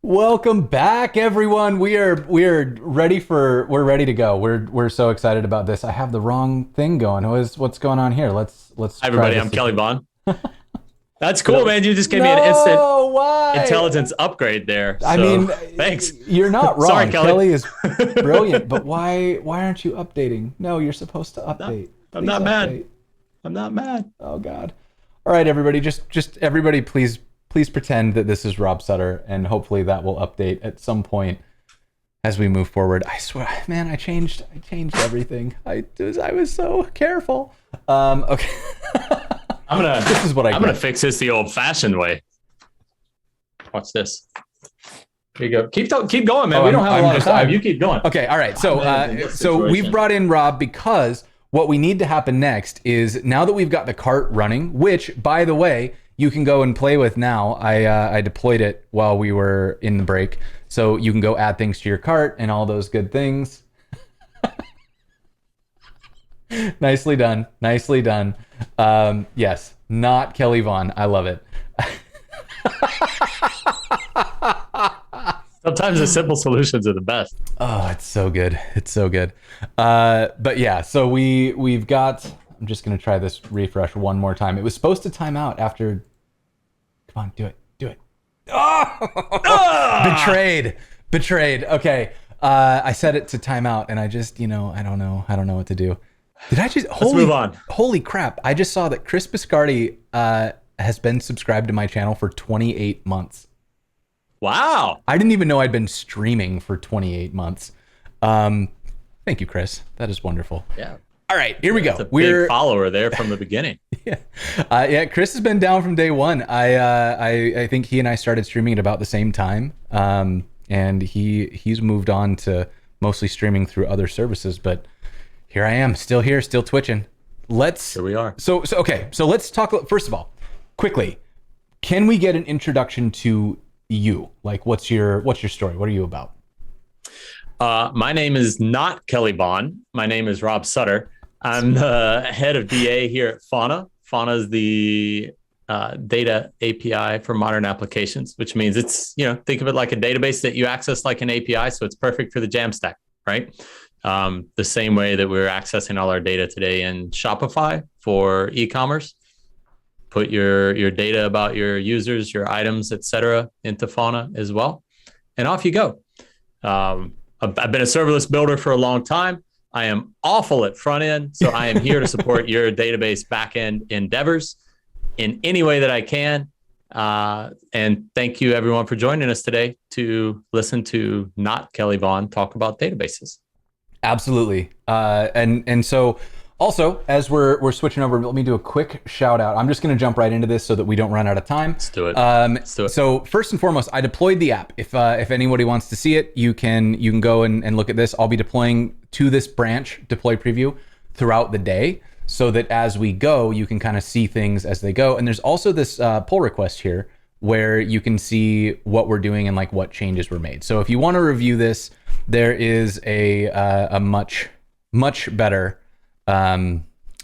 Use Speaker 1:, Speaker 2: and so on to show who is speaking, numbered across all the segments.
Speaker 1: Welcome back, everyone. We're ready to go. We're so excited about this. I have the wrong thing going. What's going on here? Let's
Speaker 2: Hi,
Speaker 1: try
Speaker 2: everybody.
Speaker 1: this
Speaker 2: I'm Kelly
Speaker 1: again.
Speaker 2: Vaughn. That's cool, man. You just gave me an instant
Speaker 1: No, why?
Speaker 2: intelligence upgrade there.
Speaker 1: I
Speaker 2: So
Speaker 1: mean,
Speaker 2: thanks.
Speaker 1: you're not wrong.
Speaker 2: Sorry, Kelly.
Speaker 1: Kelly is brilliant, but why aren't you updating? No, you're supposed to update.
Speaker 2: I'm
Speaker 1: Please
Speaker 2: not mad.
Speaker 1: update.
Speaker 2: I'm not mad.
Speaker 1: Oh God. All right, everybody. Just everybody, please pretend that this is Rob Sutter, and hopefully that will update at some point as we move forward. I swear, man, I changed everything. I was so careful. Okay. This is what
Speaker 2: I'm gonna fix this the old-fashioned way. Watch this. Here you go. Keep going, man. We don't have a lot of time. You keep going.
Speaker 1: Okay. All right. So we've brought in Rob because what we need to happen next is, now that we've got the cart running, which, by the way, you can go and play with now. I deployed it while we were in the break, so you can go add things to your cart and all those good things. Nicely done. Nicely done. Yes, not Kelly Vaughn. I love it.
Speaker 2: Sometimes the simple solutions are the best.
Speaker 1: Oh, it's so good. It's so good. But yeah, so we've got, I'm just going to try this refresh one more time. It was supposed to time out after, come on, do it. Oh! Betrayed. Okay. I set it to time out and I just, I don't know what to do. Did I just,
Speaker 2: Let's move on.
Speaker 1: Holy crap. I just saw that Chris Biscardi has been subscribed to my channel for 28 months.
Speaker 2: Wow.
Speaker 1: I didn't even know I'd been streaming for 28 months. Thank you, Chris. That is wonderful.
Speaker 2: Yeah.
Speaker 1: All right, here we go.
Speaker 2: We're big follower there from the beginning.
Speaker 1: Yeah. Chris has been down from day one. I think he and I started streaming at about the same time. And he's moved on to mostly streaming through other services, but here I am, still here, still twitching.
Speaker 2: Here we are.
Speaker 1: So okay. So let's talk first of all, quickly. Can we get an introduction to you? Like, what's your story? What are you about?
Speaker 2: My name is not Kelly Vaughn. My name is Rob Sutter. I'm the head of DA here at Fauna. Fauna is the data API for modern applications, which means it's, think of it like a database that you access like an API. So it's perfect for the Jamstack, right? The same way that we're accessing all our data today in Shopify for e-commerce. Put your data about your users, your items, etc., into Fauna as well, and off you go. I've been a serverless builder for a long time. I am awful at front end, so I am here to support your database backend endeavors in any way that I can. And thank you, everyone, for joining us today to listen to not Kelly Vaughn talk about databases.
Speaker 1: Absolutely. And so also, as we're switching over, let me do a quick shout out. I'm just going to jump right into this so that we don't run out of time.
Speaker 2: Let's do it.
Speaker 1: So first and foremost, I deployed the app. If anybody wants to see it, you can go and look at this. I'll be deploying to this branch deploy preview throughout the day, so that as we go, you can kind of see things as they go. And there's also this pull request here where you can see what we're doing and like what changes were made. So if you want to review this, there is a much better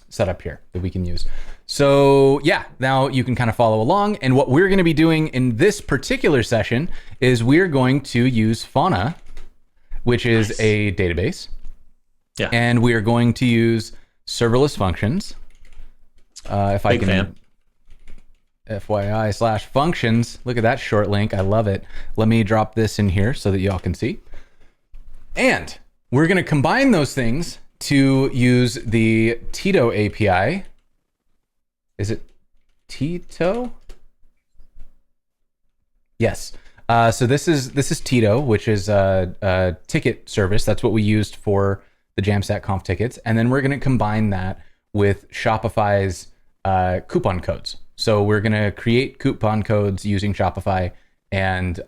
Speaker 1: setup here that we can use. So yeah, now you can kind of follow along. And what we're going to be doing in this particular session is we're going to use Fauna, which is a database.
Speaker 2: Yeah.
Speaker 1: And we are going to use serverless functions. If I can, FYI/functions. Look at that short link. I love it. Let me drop this in here so that y'all can see. And we're going to combine those things to use the Tito API. Is it Tito? Yes. So this is Tito, which is a ticket service. That's what we used for the Jamstack Conf tickets. And then we're going to combine that with Shopify's coupon codes. So we're going to create coupon codes using Shopify and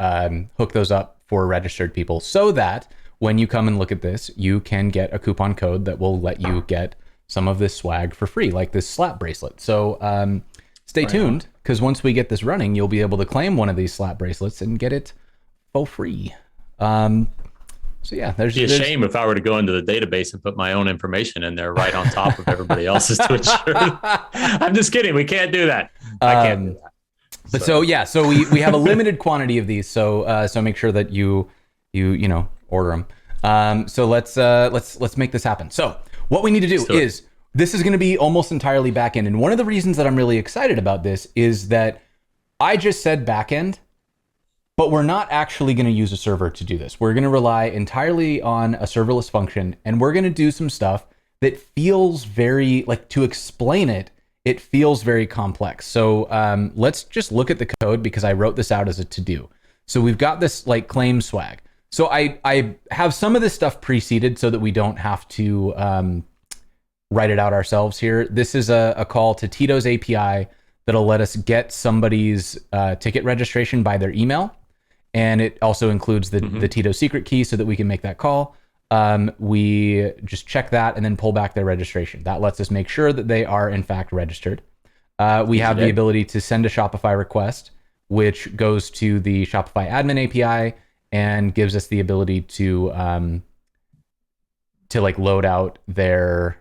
Speaker 1: hook those up for registered people so that when you come and look at this, you can get a coupon code that will let you get some of this swag for free, like this slap bracelet. So stay tuned, because once we get this running, you'll be able to claim one of these slap bracelets and get it for free. So yeah, there's
Speaker 2: a shame if I were to go into the database and put my own information in there right on top of everybody else's to ensure. I'm just kidding. We can't do that. I can't do that.
Speaker 1: But so yeah, so we have a limited quantity of these, so so make sure that you order them. So let's make this happen. So what we need to do is this is going to be almost entirely backend, and one of the reasons that I'm really excited about this is that I just said backend, but we're not actually going to use a server to do this. We're going to rely entirely on a serverless function, and we're going to do some stuff that feels very, like, to explain it, it feels very complex. So let's just look at the code, because I wrote this out as a to-do. So we've got this like claim swag. So I have some of this stuff preceded so that we don't have to write it out ourselves here. This is a call to Tito's API that'll let us get somebody's ticket registration by their email. And it also includes the Tito secret key so that we can make that call. We just check that and then pull back their registration. That lets us make sure that they are in fact registered. We have the ability to send a Shopify request, which goes to the Shopify admin API and gives us the ability to like load out their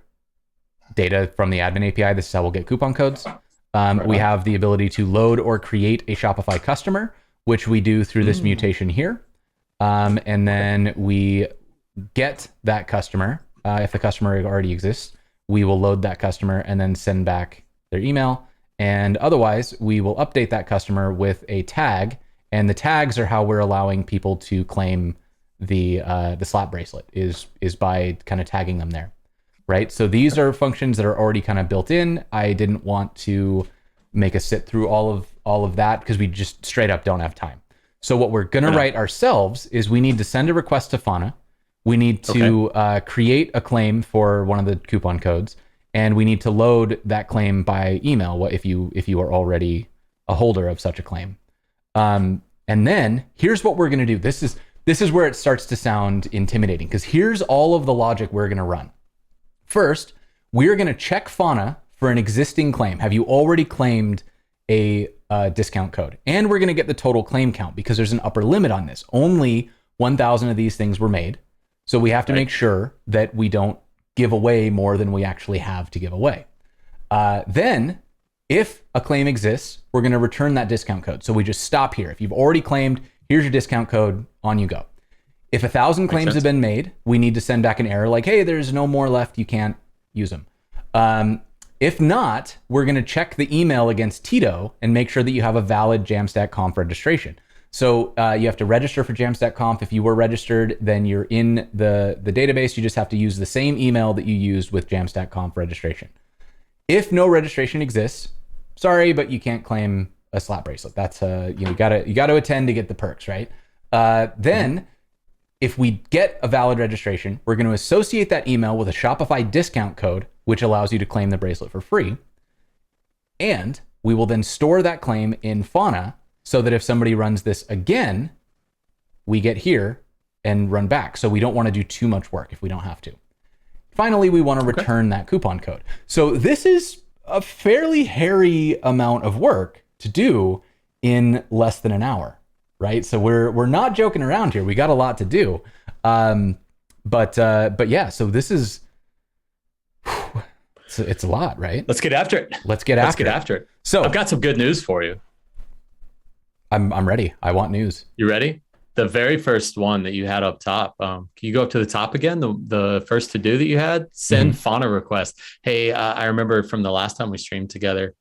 Speaker 1: data from the admin API. This is how we'll get coupon codes. We have the ability to load or create a Shopify customer, which we do through this mutation here. And then we get that customer. If the customer already exists, we will load that customer and then send back their email. And otherwise, we will update that customer with a tag. And the tags are how we're allowing people to claim the slap bracelet is by kind of tagging them there, right? So these are functions that are already kind of built in. I didn't want to make us sit through all of that because we just straight up don't have time. So what we're going to write ourselves is we need to send a request to Fauna. We need to create a claim for one of the coupon codes, and we need to load that claim by email. What if you are already a holder of such a claim? And then here's what we're going to do. This is where it starts to sound intimidating, because here's all of the logic we're going to run. First, we're going to check Fauna for an existing claim. Have you already claimed a discount code? And we're going to get the total claim count, because there's an upper limit on this. Only 1,000 of these things were made. So we have to make sure that we don't give away more than we actually have to give away. Then, if a claim exists, we're going to return that discount code. So we just stop here. If you've already claimed, here's your discount code, on you go. If 1,000 claims have been made, we need to send back an error like, hey, there's no more left, you can't use them. If not, we're going to check the email against Tito and make sure that you have a valid Jamstack Conf registration. So you have to register for Jamstack Conf. If you were registered, then you're in the database. You just have to use the same email that you used with Jamstack Conf registration. If no registration exists, sorry, but you can't claim a slap bracelet. That's you got to attend to get the perks, right? Then, if we get a valid registration, we're going to associate that email with a Shopify discount code, which allows you to claim the bracelet for free. And we will then store that claim in Fauna, so that if somebody runs this again, we get here and run back. So we don't want to do too much work if we don't have to. Finally, we want to return that coupon code. So this is a fairly hairy amount of work to do in less than an hour, right? So we're not joking around here. We got a lot to do. But yeah, so this is, it's a lot, right?
Speaker 2: Let's get after it.
Speaker 1: Let's get after it. So
Speaker 2: I've got some good news for you.
Speaker 1: I'm ready. I want news.
Speaker 2: You ready? The very first one that you had up top. Can you go up to the top again? The first to do that you had, send Fauna request. Hey, I remember from the last time we streamed together.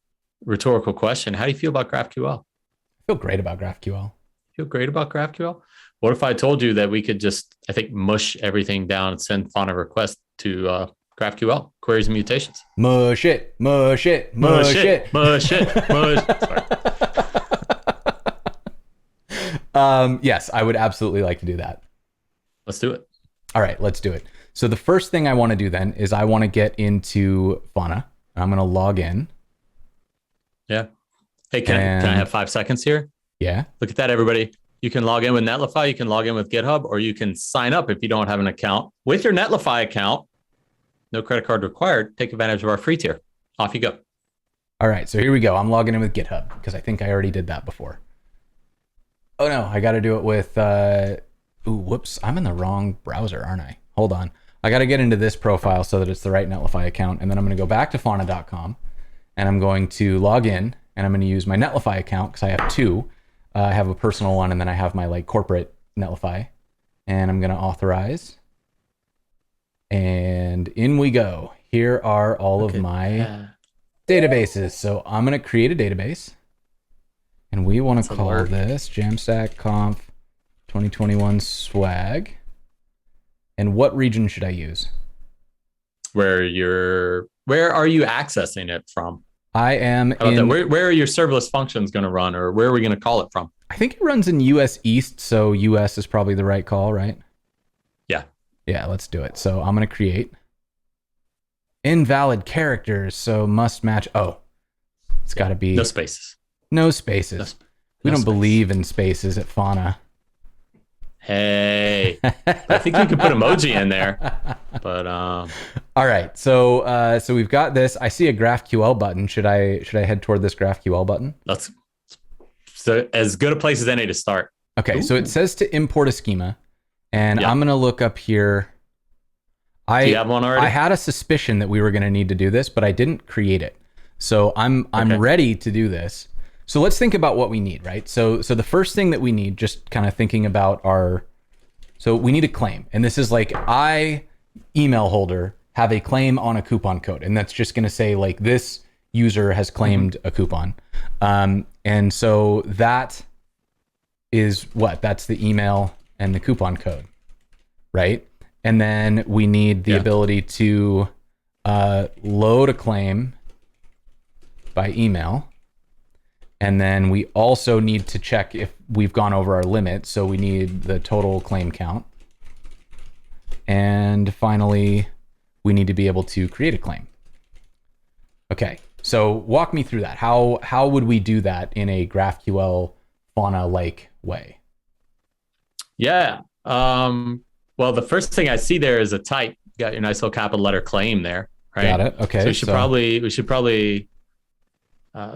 Speaker 2: Rhetorical question: how do you feel about GraphQL?
Speaker 1: I feel great about GraphQL.
Speaker 2: Feel great about GraphQL? What if I told you that we could just, I think, mush everything down and send Fauna request to GraphQL queries and mutations?
Speaker 1: Mush it. Sorry. Yes, I would absolutely like to do that.
Speaker 2: Let's do it.
Speaker 1: All right, let's do it. So the first thing I want to do then is I want to get into Fauna. I'm going to log in.
Speaker 2: Yeah. Hey, can I have 5 seconds here?
Speaker 1: Yeah.
Speaker 2: Look at that, everybody. You can log in with Netlify. You can log in with GitHub, or you can sign up if you don't have an account with your Netlify account. No credit card required. Take advantage of our free tier. Off you go.
Speaker 1: All right, so here we go. I'm logging in with GitHub because I think I already did that before. Oh no, I got to do it with, whoops, I'm in the wrong browser, aren't I? Hold on. I got to get into this profile so that it's the right Netlify account. And then I'm going to go back to fauna.com and I'm going to log in and I'm going to use my Netlify account because I have two. I have a personal one, and then I have my like corporate Netlify, and I'm going to authorize. And in we go. Here are all of my databases. So I'm going to create a database, and we want to call this Jamstack Conf 2021 swag. And what region should I use?
Speaker 2: Where are you accessing it from?
Speaker 1: I am in...
Speaker 2: Where are your serverless functions going to run, or where are we going to call it from?
Speaker 1: I think it runs in US East, so US is probably the right call, right? Yeah, let's do it. So I'm going to create invalid characters, so must match. Oh, it's got to be...
Speaker 2: No spaces.
Speaker 1: No spaces. We don't believe in spaces at Fauna.
Speaker 2: Hey, I think you could put emoji in there, but
Speaker 1: all right. So we've got this. I see a GraphQL button. Should I head toward this GraphQL button?
Speaker 2: That's so as good a place as any to start.
Speaker 1: Okay. Ooh. So it says to import a schema, and I'm gonna look up here.
Speaker 2: Do you have one already?
Speaker 1: I had a suspicion that we were gonna need to do this, but I didn't create it. So I'm ready to do this. So let's think about what we need, right? So the first thing that we need, just kind of thinking about so we need a claim. And this is like, I, email holder, have a claim on a coupon code. And that's just going to say like, this user has claimed a coupon. And so that is what? That's the email and the coupon code, right? And then we need the ability to load a claim by email. And then we also need to check if we've gone over our limit. So we need the total claim count. And finally, we need to be able to create a claim. Okay, so walk me through that. How would we do that in a GraphQL Fauna-like way?
Speaker 2: Yeah. Well, the first thing I see there is a type. You got your nice little capital letter claim there, right?
Speaker 1: Got it. Okay.
Speaker 2: So we should probably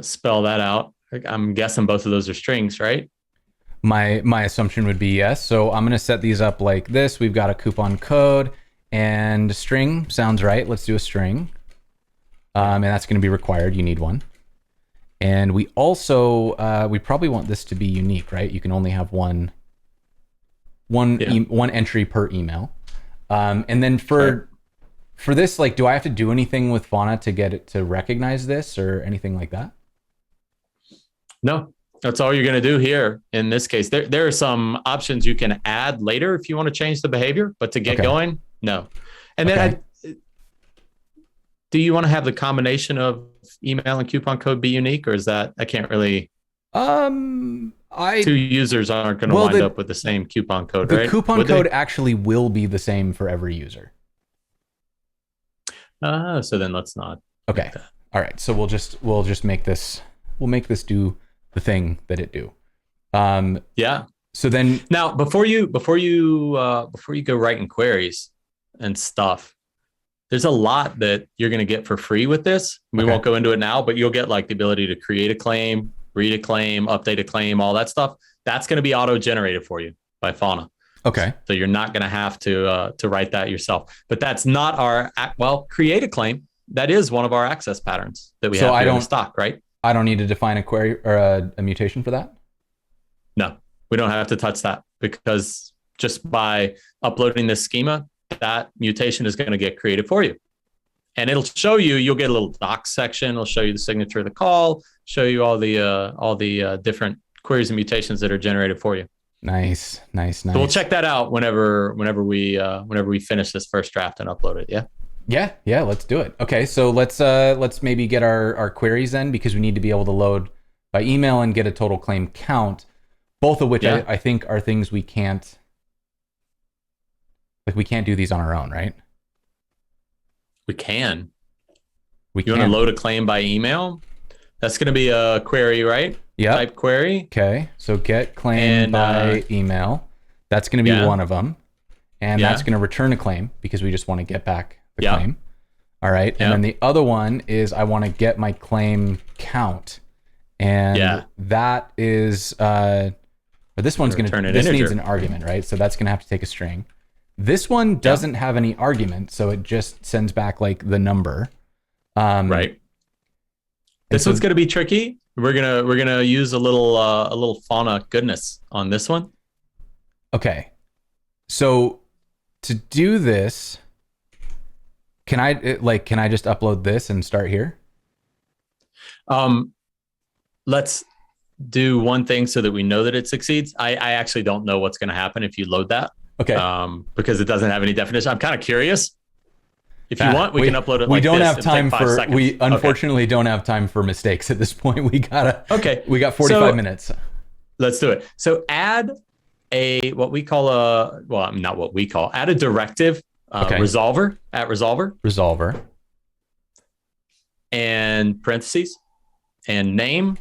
Speaker 2: spell that out. I'm guessing both of those are strings, right?
Speaker 1: My assumption would be yes. So I'm going to set these up like this. We've got a coupon code and a string. Sounds right. Let's do a string. And that's going to be required. You need one. And we also, we probably want this to be unique, right? You can only have one entry per email. And then for this, like, do I have to do anything with Fauna to get it to recognize this or anything like that?
Speaker 2: No, that's all you're going to do here. In this case, there are some options you can add later if you want to change the behavior, but to get going, no. And then do you want to have the combination of email and coupon code be unique, or is that, I can't really, two users aren't going to wind up with the same coupon code, right?
Speaker 1: The coupon code actually will be the same for every user.
Speaker 2: So then let's not.
Speaker 1: Okay. All right. So we'll just make this do the thing that it do.
Speaker 2: Yeah.
Speaker 1: So then
Speaker 2: now before you go writing queries and stuff, there's a lot that you're going to get for free with this. We won't go into it now, but you'll get like the ability to create a claim, read a claim, update a claim, all that stuff. That's going to be auto-generated for you by Fauna.
Speaker 1: Okay.
Speaker 2: So you're not going to have to write that yourself. But that's not create a claim. That is one of our access patterns that we have here in stock, right?
Speaker 1: I don't need to define a query or a mutation for that?
Speaker 2: No, we don't have to touch that, because just by uploading this schema, that mutation is going to get created for you. And it'll show you, you'll get a little docs section. It'll show you the signature of the call, show you all the different queries and mutations that are generated for you.
Speaker 1: Nice. So
Speaker 2: we'll check that out whenever we finish this first draft and upload it.
Speaker 1: Yeah, let's do it. Okay, so let's maybe get our queries then, because we need to be able to load by email and get a total claim count, both of which I think are things we can't do these on our own, right?
Speaker 2: We can. You want to load a claim by email? That's going to be a query, right?
Speaker 1: Yeah.
Speaker 2: Type query.
Speaker 1: Okay, so get claim by email. That's going to be one of them, and that's going to return a claim because we just want to get back the claim. All right. And then the other one is I want to get my claim count. And that is, or this one's going to, this needs an argument, right? So that's going to have to take a string. This one doesn't have any argument. So it just sends back like the number.
Speaker 2: Right. This one's going to be tricky. We're gonna use a little Fauna goodness on this one.
Speaker 1: Okay. So to do this, can I just upload this and start here?
Speaker 2: Let's do one thing so that we know that it succeeds. I actually don't know what's going to happen if you load that.
Speaker 1: Okay.
Speaker 2: Because it doesn't have any definition. I'm kind of curious. If you want, we can upload it.
Speaker 1: We
Speaker 2: like
Speaker 1: don't
Speaker 2: this
Speaker 1: have time
Speaker 2: like
Speaker 1: for.
Speaker 2: seconds.
Speaker 1: We unfortunately don't have time for mistakes at this point. We got 45 minutes.
Speaker 2: Let's do it. So add what we call add a directive resolver at resolver and parentheses and name,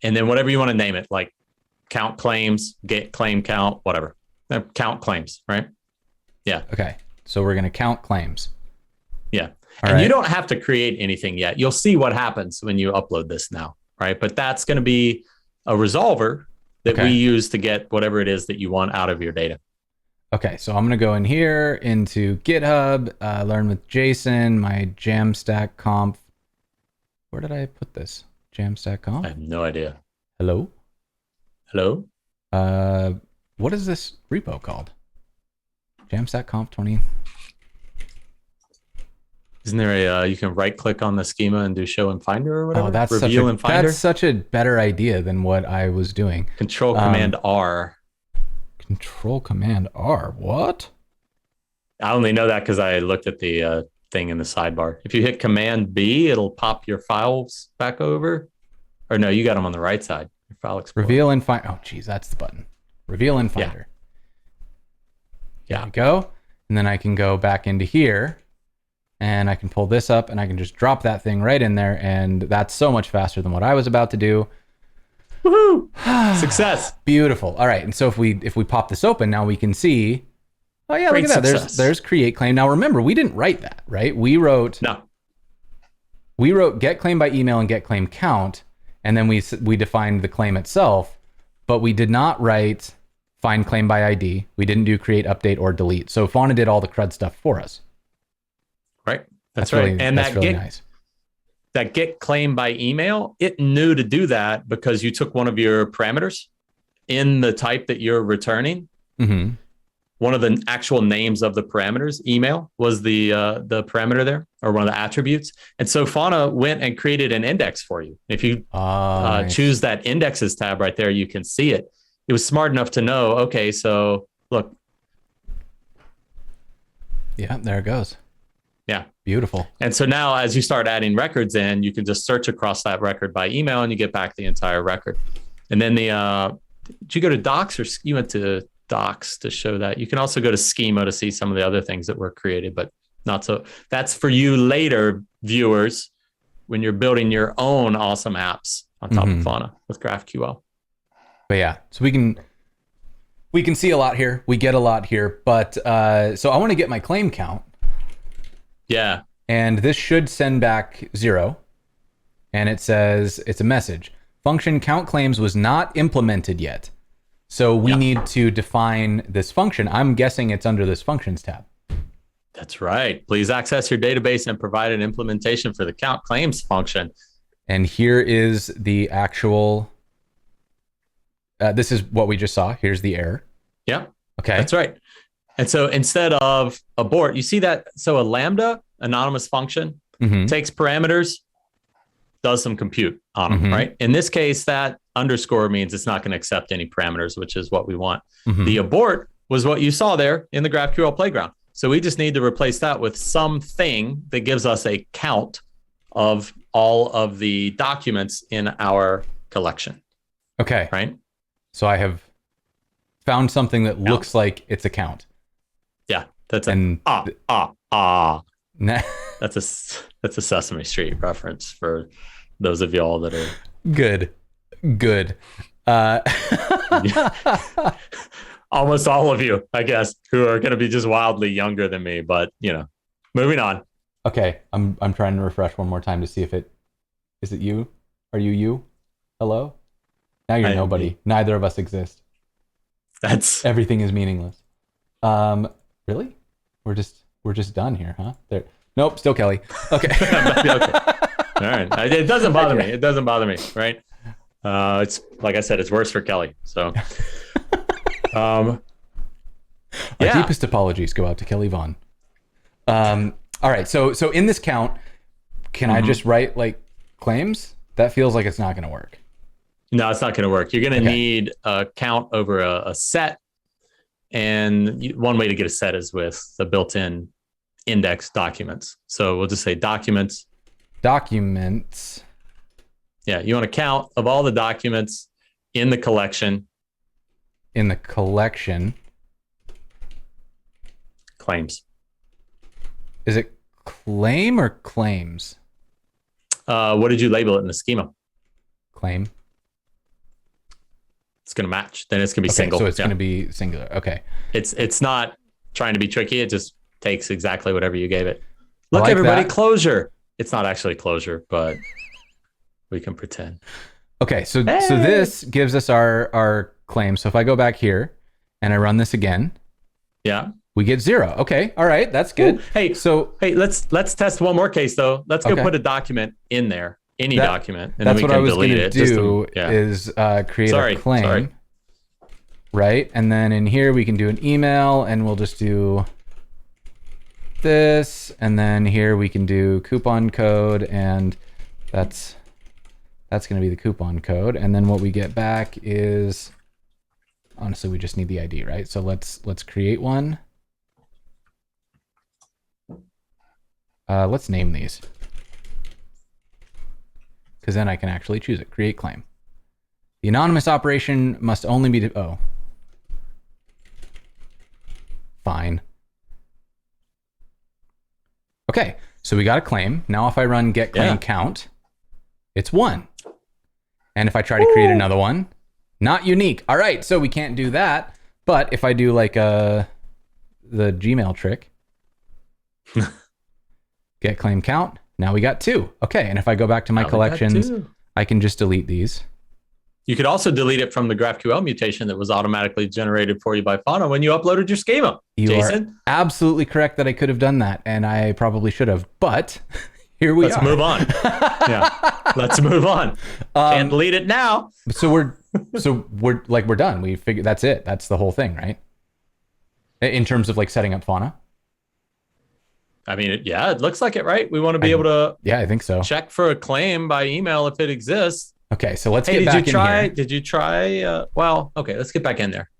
Speaker 2: and then whatever you want to name it, like count claims, get claim count, whatever. Count claims, right? Yeah.
Speaker 1: Okay. So we're going to count claims.
Speaker 2: Yeah. And you don't have to create anything yet. You'll see what happens when you upload this now, right? But that's going to be a resolver that we use to get whatever it is that you want out of your data.
Speaker 1: Okay. So I'm going to go in here into GitHub, learn with Jason, my Jamstack Conf. Where did I put this? Jamstack Conf?
Speaker 2: I have no idea.
Speaker 1: Hello? What is this repo called? Jamstack Conf 20.
Speaker 2: Isn't there you can right click on the schema and do show in Finder or whatever?
Speaker 1: Oh, that's such a better idea than what I was doing.
Speaker 2: Control Command R.
Speaker 1: Control Command R. What?
Speaker 2: I only know that because I looked at the thing in the sidebar. If you hit Command B, it'll pop your files back over. Or no, you got them on the right side. Your file explorer.
Speaker 1: Reveal in Finder. Oh, geez, that's the button. Reveal in Finder.
Speaker 2: Yeah.
Speaker 1: There we go. And then I can go back into here and I can pull this up and I can just drop that thing right in there. And that's so much faster than what I was about to do.
Speaker 2: Woohoo! Success.
Speaker 1: Beautiful. All right. And so if we pop this open, now we can see, oh yeah,
Speaker 2: Great
Speaker 1: look at that.
Speaker 2: success.
Speaker 1: There's create claim. Now remember, we didn't write that, right? We wrote get claim by email and get claim count. And then we defined the claim itself, but we did not write find claim by ID. We didn't do create, update, or delete. So Fauna did all the CRUD stuff for us.
Speaker 2: Right. That's right.
Speaker 1: Really,
Speaker 2: and
Speaker 1: that's really nice.
Speaker 2: That get claim by email, it knew to do that because you took one of your parameters in the type that you're returning.
Speaker 1: Mm-hmm.
Speaker 2: One of the actual names of the parameters, email, was the parameter there, or one of the attributes. And so Fauna went and created an index for you. If you
Speaker 1: Nice.
Speaker 2: choose that indexes tab right there, you can see it. It was smart enough to know, okay, so look.
Speaker 1: Yeah, there it goes.
Speaker 2: Yeah.
Speaker 1: Beautiful.
Speaker 2: And so now as you start adding records in, you can just search across that record by email and you get back the entire record. And then did you go to docs, or you went to docs to show that? You can also go to schema to see some of the other things that were created, but not so. That's for you later, viewers, when you're building your own awesome apps on top of Fauna with GraphQL.
Speaker 1: But yeah, so we can see a lot here. We get a lot here, but so I want to get my claim count.
Speaker 2: Yeah.
Speaker 1: And this should send back 0. And it says, it's a message. Function count claims was not implemented yet. So we need to define this function. I'm guessing it's under this functions tab.
Speaker 2: That's right. Please access your database and provide an implementation for the count claims function.
Speaker 1: And here is the actual, this is what we just saw. Here's the error.
Speaker 2: Yeah.
Speaker 1: Okay.
Speaker 2: That's right. And so instead of abort, you see that? So a Lambda anonymous function takes parameters, does some compute on them, right? In this case, that underscore means it's not going to accept any parameters, which is what we want. The abort was what you saw there in the GraphQL playground. So we just need to replace that with something that gives us a count of all of the documents in our collection.
Speaker 1: Okay.
Speaker 2: Right.
Speaker 1: So I have found something that looks like it's a count.
Speaker 2: Yeah. That's That's a Sesame Street reference for those of y'all that are
Speaker 1: good.
Speaker 2: Almost all of you, I guess, who are going to be just wildly younger than me. But moving on.
Speaker 1: Okay, I'm trying to refresh one more time to see if is it you? Are you? Hello? Now you're nobody. Neither of us exist. Everything is meaningless. Really? We're just done here, huh? There. Nope, still Kelly. Okay.
Speaker 2: Okay. right. It doesn't bother me. It doesn't bother me, right? It's like I said, it's worse for Kelly. So,
Speaker 1: Our deepest apologies go out to Kelly Vaughn. All right. So in this count, can I just write like claims? That feels like it's not going to work.
Speaker 2: No, it's not going to work. You're going to need a count over a set. And one way to get a set is with the built-in index documents. So we'll just say documents.
Speaker 1: Documents.
Speaker 2: Yeah, you want a count of all the documents in the collection.
Speaker 1: In the collection.
Speaker 2: Claims.
Speaker 1: Is it claim or claims?
Speaker 2: What did you label it in the schema?
Speaker 1: Claim.
Speaker 2: It's going to match. Then it's going to be single.
Speaker 1: So it's going to be singular. Okay.
Speaker 2: It's not trying to be tricky. It just takes exactly whatever you gave it. Look,
Speaker 1: like
Speaker 2: everybody,
Speaker 1: that.
Speaker 2: closure. It's not actually closure, but we can pretend.
Speaker 1: Okay. So this gives us our claim. So if I go back here and I run this again, we get 0. Okay. All right. That's good.
Speaker 2: Ooh, hey, let's test one more case though. Let's go put a document in there. Any document, and
Speaker 1: that's
Speaker 2: then we
Speaker 1: what
Speaker 2: can
Speaker 1: I was
Speaker 2: delete
Speaker 1: gonna
Speaker 2: it.
Speaker 1: do is create a claim, right? And then in here we can do an email, and we'll just do this, and then here we can do coupon code, and that's going to be the coupon code, and then what we get back is honestly we just need the ID, right? So let's create one. Let's name these. Because then I can actually choose it. Create claim. The anonymous operation must only be... Fine. Okay, so we got a claim. Now if I run get claim count, it's 1. And if I try to create another one, not unique. All right, so we can't do that. But if I do like the Gmail trick, get claim count, now we got 2. Okay, and if I go back to my collections, I can just delete these.
Speaker 2: You could also delete it from the GraphQL mutation that was automatically generated for you by Fauna when you uploaded your schema.
Speaker 1: You are absolutely correct that I could have done that, and I probably should have, but here we are.
Speaker 2: Let's move on. Let's move on. Can't delete it now.
Speaker 1: So we're done. We figured that's it. That's the whole thing, right? In terms of like setting up Fauna.
Speaker 2: I mean, it looks like it, right? We want to be able to
Speaker 1: I think so.
Speaker 2: Check for a claim by email if it exists.
Speaker 1: Okay, so let's get back in here.
Speaker 2: Did you try? Let's get back in there.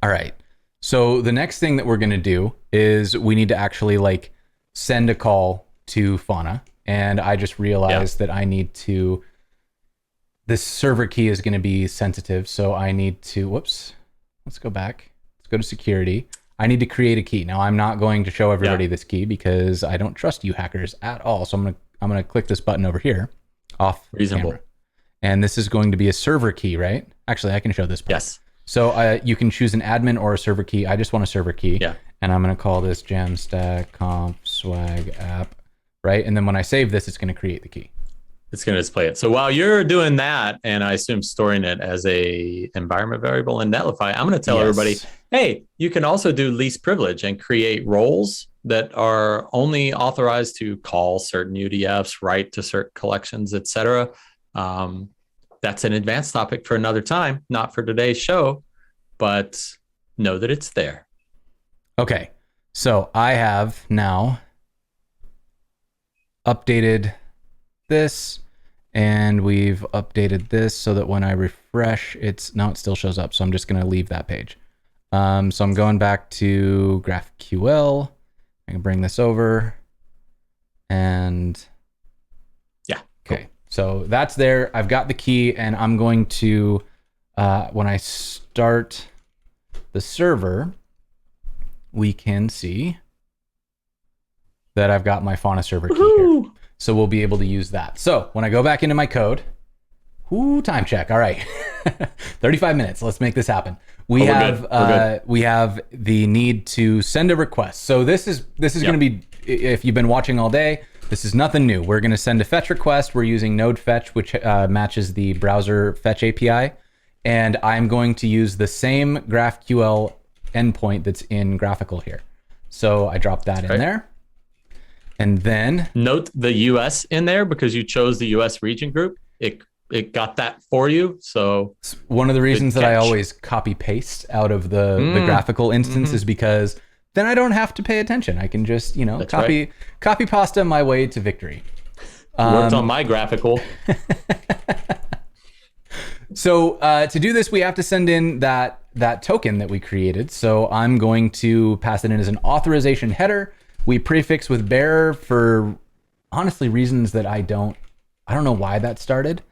Speaker 1: All right. So the next thing that we're going to do is we need to actually like send a call to Fauna. And I just realized that I need to, this server key is going to be sensitive. So I need to, let's go back. Let's go to security. I need to create a key. Now I'm not going to show everybody this key because I don't trust you hackers at all. So I'm gonna click this button over here, off
Speaker 2: reasonable,
Speaker 1: camera. And this is going to be a server key, right? Actually, I can show this part.
Speaker 2: Yes.
Speaker 1: So you can choose an admin or a server key. I just want a server key.
Speaker 2: Yeah.
Speaker 1: And I'm gonna call this Jamstack Conf swag app, right? And then when I save this, it's gonna create the key.
Speaker 2: It's going to display it. So while you're doing that, and I assume storing it as a environment variable in Netlify, I'm going to tell everybody, hey, you can also do least privilege and create roles that are only authorized to call certain UDFs, write to certain collections, etc. That's an advanced topic for another time, not for today's show, but know that it's there.
Speaker 1: Okay. So I have now updated this, and we've updated this so that when I refresh, it still shows up. So I'm just going to leave that page. So I'm going back to GraphQL. I can bring this over, and okay. Cool. So that's there. I've got the key, and I'm going to, when I start the server, we can see that I've got my Fauna server key here. So we'll be able to use that. So when I go back into my code, time check. All right, 35 minutes. Let's make this happen. We have the need to send a request. So this is going to be, if you've been watching all day, this is nothing new. We're going to send a fetch request. We're using Node Fetch, which matches the browser fetch API. And I'm going to use the same GraphQL endpoint that's in graphical here. So I drop that in there. And then
Speaker 2: note the US in there because you chose the US region group. It got that for you. So
Speaker 1: one of the reasons that I always copy paste out of the graphical instance is because then I don't have to pay attention. I can just, copy pasta my way to victory.
Speaker 2: Worked on my graphical.
Speaker 1: So to do this, we have to send in that token that we created. So I'm going to pass it in as an authorization header. We prefix with bearer for honestly reasons that I don't know why that started.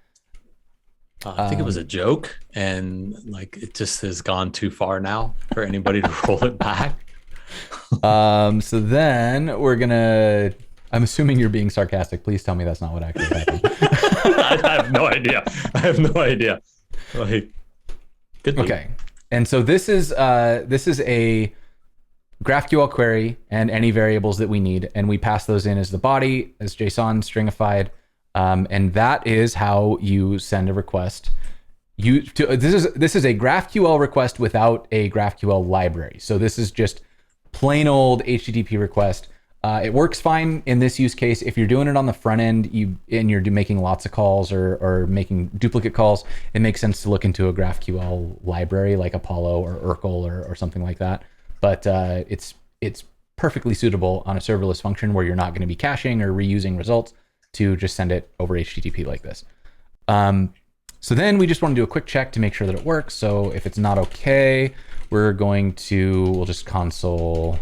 Speaker 2: I think it was a joke, and like it just has gone too far now for anybody to roll it back.
Speaker 1: So then I'm assuming you're being sarcastic. Please tell me that's not what actually happened.
Speaker 2: I have no idea. Like, good.
Speaker 1: Okay. And so this is a GraphQL query and any variables that we need, and we pass those in as the body, as JSON stringified, and that is how you send a request. This is a GraphQL request without a GraphQL library. So this is just plain old HTTP request. It works fine in this use case. If you're doing it on the front end, and you're making lots of calls or making duplicate calls, it makes sense to look into a GraphQL library like Apollo or Urkel or something like that. But it's perfectly suitable on a serverless function where you're not going to be caching or reusing results to just send it over HTTP like this. So then we just want to do a quick check to make sure that it works. So if it's not okay, we'll just console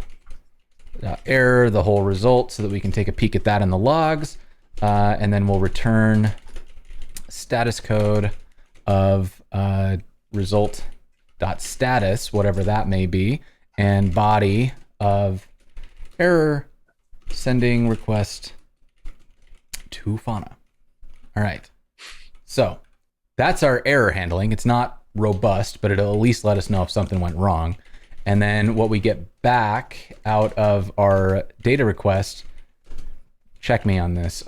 Speaker 1: error the whole result so that we can take a peek at that in the logs. And then we'll return status code of result.status, whatever that may be, and body of error sending request to Fauna. All right. So that's our error handling. It's not robust, but it'll at least let us know if something went wrong. And then what we get back out of our data request, check me on this,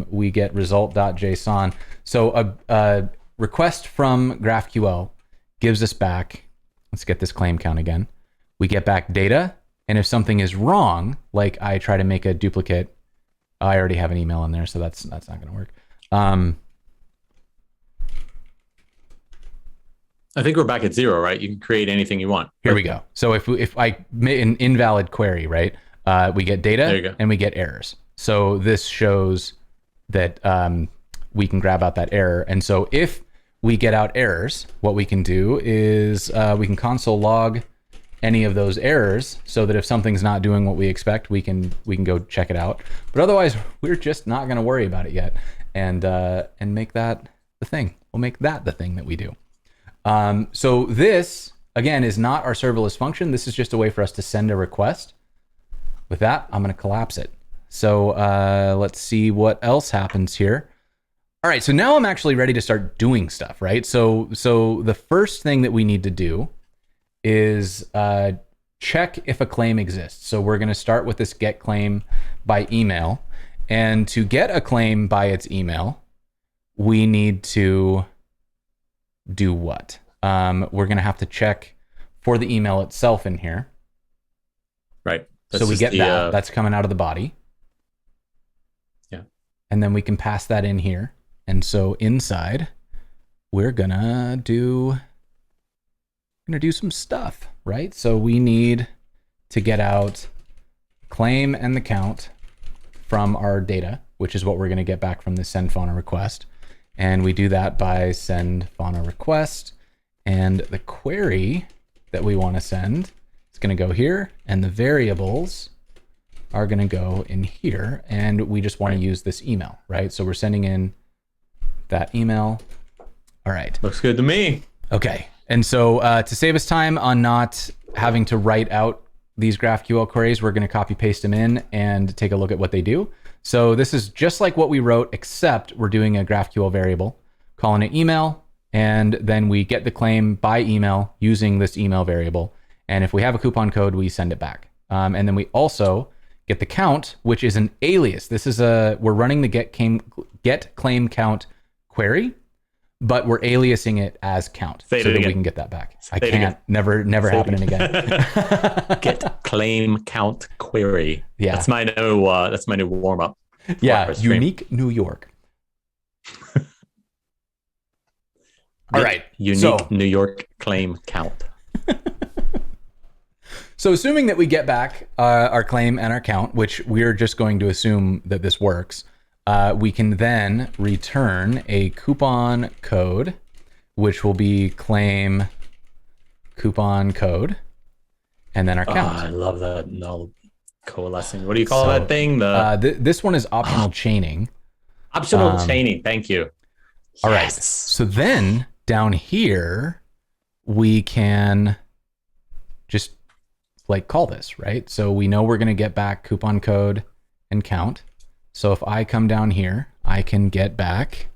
Speaker 1: we get result.json. So a request from GraphQL gives us back, let's get this claim count again. We get back data, and if something is wrong, like I try to make a duplicate, I already have an email in there, so that's not going to work.
Speaker 2: I think we're back at 0, right? You can create anything you want.
Speaker 1: Here we go. So if I make an invalid query, right, we get data and we get errors. So this shows that we can grab out that error. And so if we get out errors, what we can do is we can console log any of those errors so that if something's not doing what we expect, we can go check it out. But otherwise, we're just not going to worry about it yet and make that the thing. We'll make that the thing that we do. So this, again, is not our serverless function. This is just a way for us to send a request. With that, I'm going to collapse it. So let's see what else happens here. All right, so now I'm actually ready to start doing stuff, right? So the first thing that we need to do is check if a claim exists. So we're going to start with this get claim by email. And to get a claim by its email, we need to do what? We're going to have to check for the email itself in here.
Speaker 2: Right.
Speaker 1: So we get that. That's coming out of the body.
Speaker 2: Yeah.
Speaker 1: And then we can pass that in here. And so inside, we're going to do some stuff, right? So we need to get out claim and the count from our data, which is what we're going to get back from the send fauna request. And we do that by send fauna request. And the query that we want to send is going to go here. And the variables are going to go in here. And we just want to use this email, right? So we're sending in that email. All right.
Speaker 2: Looks good to me.
Speaker 1: Okay. And so to save us time on not having to write out these GraphQL queries, we're going to copy paste them in and take a look at what they do. So this is just like what we wrote, except we're doing a GraphQL variable, calling it email, and then we get the claim by email using this email variable. And if we have a coupon code, we send it back. And then we also get the count, which is an alias. This is we're running the get claim count query, but we're aliasing it as count so that we can get that back. I can't. Never happening again.
Speaker 2: Get claim count query.
Speaker 1: Yeah,
Speaker 2: that's my new warm up.
Speaker 1: Yeah, unique New York. All right,
Speaker 2: unique New York claim count.
Speaker 1: So assuming that we get back our claim and our count, which we're just going to assume that this works, we can then return a coupon code, which will be claim coupon code, and then our count.
Speaker 2: I love that null coalescing. What do you call that thing?
Speaker 1: This one is optional chaining.
Speaker 2: Optional chaining. Thank you.
Speaker 1: All right. So then down here, we can just like call this, right? So we know we're going to get back coupon code and count. So if I come down here, I can get back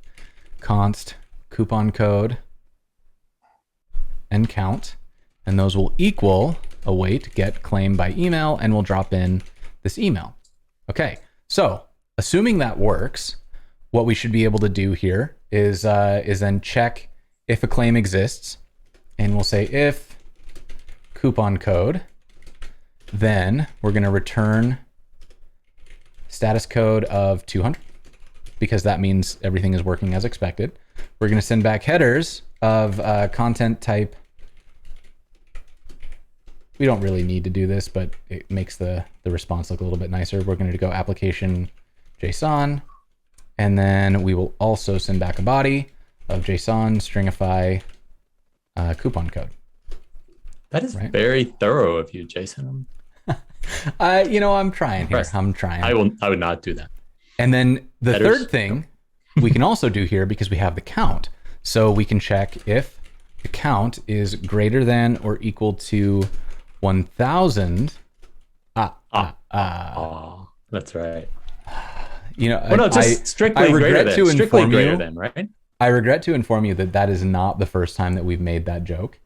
Speaker 1: const coupon code and count, and those will equal await get claim by email, and we'll drop in this email. Okay, so assuming that works, what we should be able to do here is then check if a claim exists, and we'll say if coupon code, then we're going to return status code of 200 because that means everything is working as expected. We're going to send back headers of content type. We don't really need to do this, but it makes the response look a little bit nicer. We're going to go application JSON, and then we will also send back a body of JSON stringify coupon code.
Speaker 2: That is very thorough of you, Jason.
Speaker 1: I'm trying here. I'm trying.
Speaker 2: I would not do that.
Speaker 1: And then the third thing we can also do here, because we have the count, so we can check if the count is greater than or equal to 1,000.
Speaker 2: That's right.
Speaker 1: Strictly greater than, right? I regret to inform you that is not the first time that we've made that joke.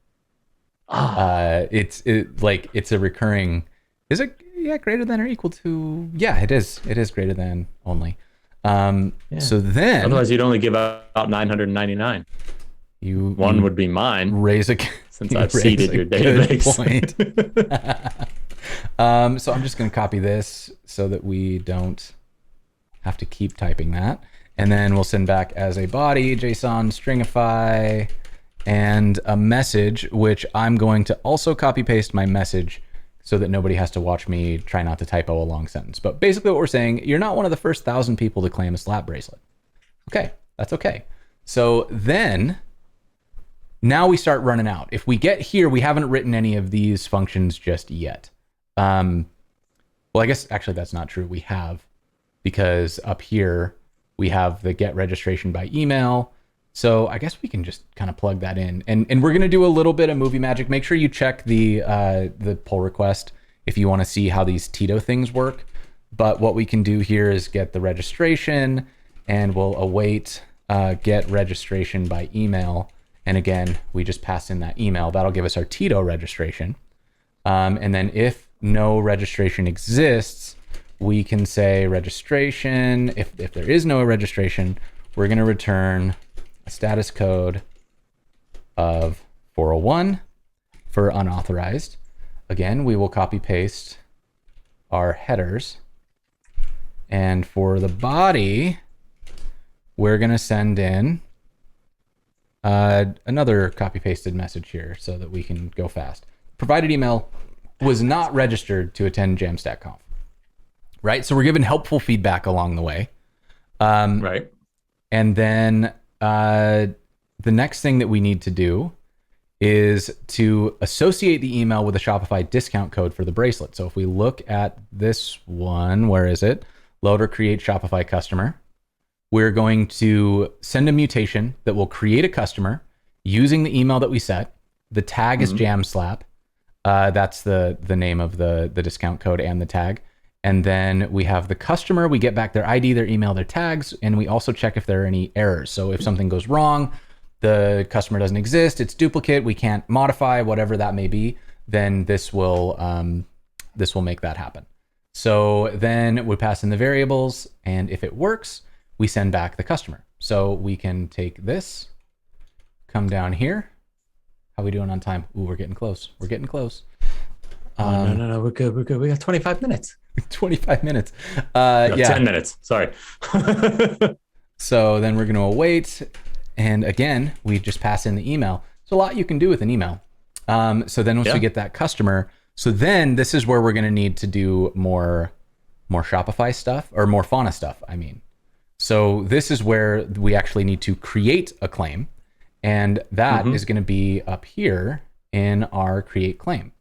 Speaker 1: It's a recurring. Is it greater than or equal to? Yeah, it is. It is greater than only. So then,
Speaker 2: otherwise you'd only give out 999. One would be mine. Since I've seeded your database.
Speaker 1: Point. So I'm just going to copy this so that we don't have to keep typing that, and then we'll send back as a body JSON stringify and a message, which I'm going to also copy paste my message so that nobody has to watch me try not to typo a long sentence. But basically what we're saying, you're not one of the first 1,000 people to claim a slap bracelet. Okay, that's okay. So then now we start running out. If we get here, we haven't written any of these functions just yet. Well, I guess actually that's not true. We have, because up here we have the get registration by email. So I guess we can just kind of plug that in, and we're gonna do a little bit of movie magic. Make sure you check the pull request if you want to see how these Tito things work. But what we can do here is get the registration, and we'll await get registration by email. And again, we just pass in that email. That'll give us our Tito registration. And then if no registration exists, we can say registration. If there is no registration, we're gonna return a status code of 401 for unauthorized. Again, we will copy paste our headers. And for the body, we're going to send in another copy pasted message here so that we can go fast. Provided email was not registered to attend Jamstack Conf. Right? So we're given helpful feedback along the way.
Speaker 2: Right.
Speaker 1: And then the next thing that we need to do is to associate the email with a Shopify discount code for the bracelet. So if we look at this one, where is it? Load or create Shopify customer. We're going to send a mutation that will create a customer using the email that we set. The tag is JamSlap. That's the name of the discount code and the tag. And then we have the customer, we get back their ID, their email, their tags, and we also check if there are any errors. So if something goes wrong, the customer doesn't exist, it's duplicate, we can't modify, whatever that may be, then this will make that happen. So then we pass in the variables, and if it works, we send back the customer. So we can take this, come down here. How we doing on time? Ooh, we're getting close. We're getting close.
Speaker 2: No, we're good. We got 25 minutes.
Speaker 1: 25 minutes.
Speaker 2: No,
Speaker 1: yeah.
Speaker 2: 10 minutes. Sorry.
Speaker 1: So then we're going to await. And again, we just pass in the email. There's a lot you can do with an email. So then once we get that customer, so then this is where we're going to need to do more Shopify stuff, or more Fauna stuff, I mean. So this is where we actually need to create a claim. And that is going to be up here in our create claim.